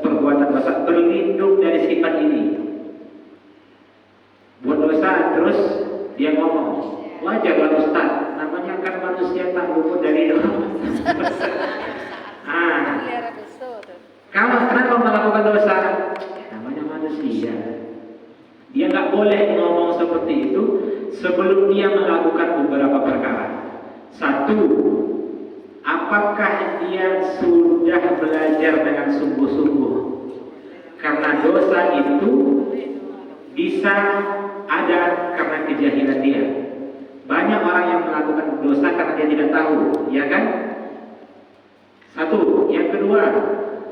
[SPEAKER 1] perbuatan dosa berlindung dari sifat ini. Buat dosa terus dia ngomong, wajarlah Ustaz, namanya kan manusia tak luput dari dosa. Kalau kenapa melakukan dosa? Namanya manusia. Dia nggak boleh ngomong seperti itu sebelum dia melakukan beberapa perkara. Satu, apakah dia sudah belajar dengan sungguh-sungguh? Karena dosa itu bisa ada karena kejahilan dia. Banyak orang yang melakukan dosa karena dia tidak tahu, ya kan? Satu. Yang kedua,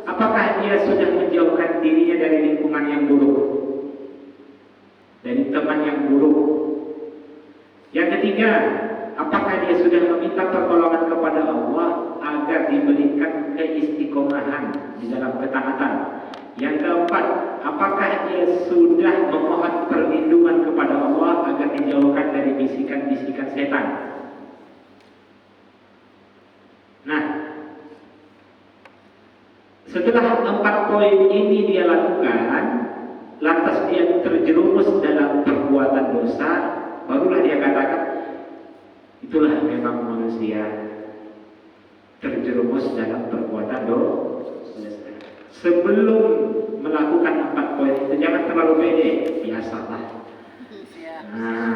[SPEAKER 1] apakah dia sudah menjauhkan dirinya dari lingkungan yang buruk, dari teman yang buruk? Yang ketiga, apakah dia sudah meminta pertolongan kepada Allah agar diberikan keistiqomahan di dalam ketaatan? Yang keempat, apakah dia sudah memohon perlindungan kepada Allah agar dijauhkan dari bisikan-bisikan setan? Nah, setelah 4 poin ini dia lakukan, lantas dia terjerumus dalam perbuatan dosa, barulah dia katakan, itulah memang manusia terjerumus dalam perbuatan dosa. Sebelum melakukan 4 poin itu, jangan terlalu pede, biasalah. Nah,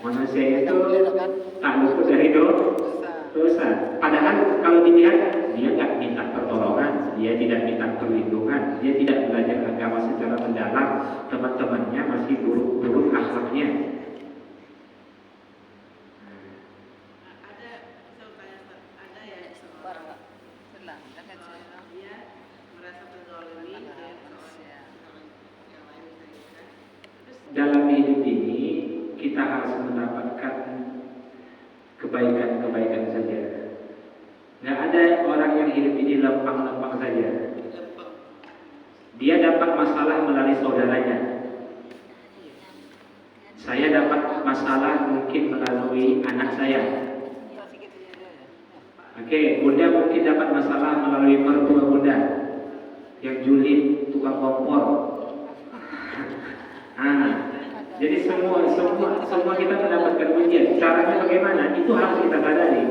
[SPEAKER 1] manusia itu tak luput dari dosa. Padahal kalau dilihat, dia nggak minta pertolongan, dia tidak minta perlindungan, dia tidak belajar agama secara mendalam, teman-temannya masih buruk-buruk akhlaknya. Dalam hidup ini kita harus mendapatkan kebaikan-kebaikan saja. Nggak ada orang yang hidup ini lempang-lempang saja. Dia dapat masalah melalui saudaranya. Saya dapat masalah mungkin melalui anak saya. Oke, Bunda mungkin dapat masalah melalui mertua Bunda yang julid, tukang kompor. Jadi semua kita mendapatkan ujian. Caranya bagaimana? Itu harus kita sadari.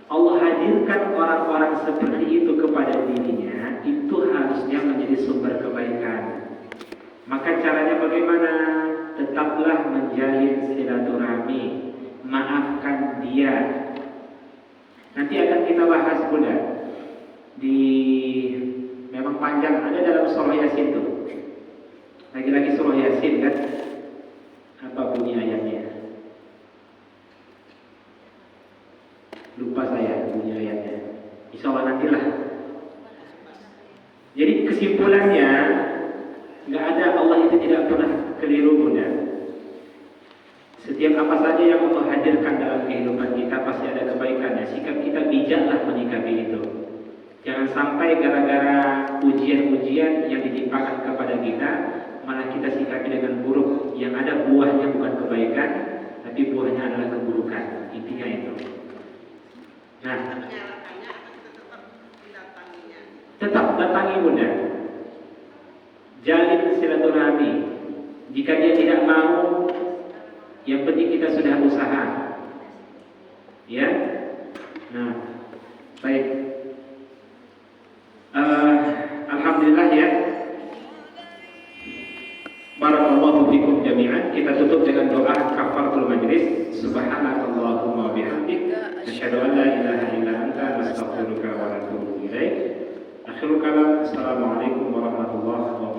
[SPEAKER 1] Allah hadirkan orang-orang seperti itu kepada dirinya, itu harusnya menjadi sumber kebaikan. Maka caranya bagaimana? Tetaplah menjalin silaturahmi, maafkan dia. Nanti akan kita bahas Bunda. Memang panjang, ada dalam surah Yasin itu. Lagi-lagi surah Yasin kan? Apa bunyi ayatnya? Lupa saya bunyi ayatnya. Insya Allah nantilah. Jadi kesimpulannya, nggak ada, Allah itu tidak pernah keliru Bunda. Setiap apa saja yang Allah hadirkan dalam kehidupan kita pasti ada kebaikannya. Sikap kita bijaklah menyikapi itu. Jangan sampai gara-gara ujian-ujian yang ditimpakan kepada kita, malah kita sikapi dengan buruk. Yang ada buahnya bukan kebaikan, tapi buahnya adalah keburukan. Intinya itu. Nah, tetap datangi Bunda. Jalin silaturahmi. Jika dia tidak mau, yang penting kita sudah usaha. Ya. Nah, baik. Alhamdulillah ya. Barakallahu fikum jami'an. Kita tutup dengan doa kafaratul majlis. Subhanakallahumma wa bihamdik, asyhadu an la ilaha illa anta, astaghfiruka wa atubu ilaik. Akhirul kalam. Assalamualaikum warahmatullahi wabarakatuh.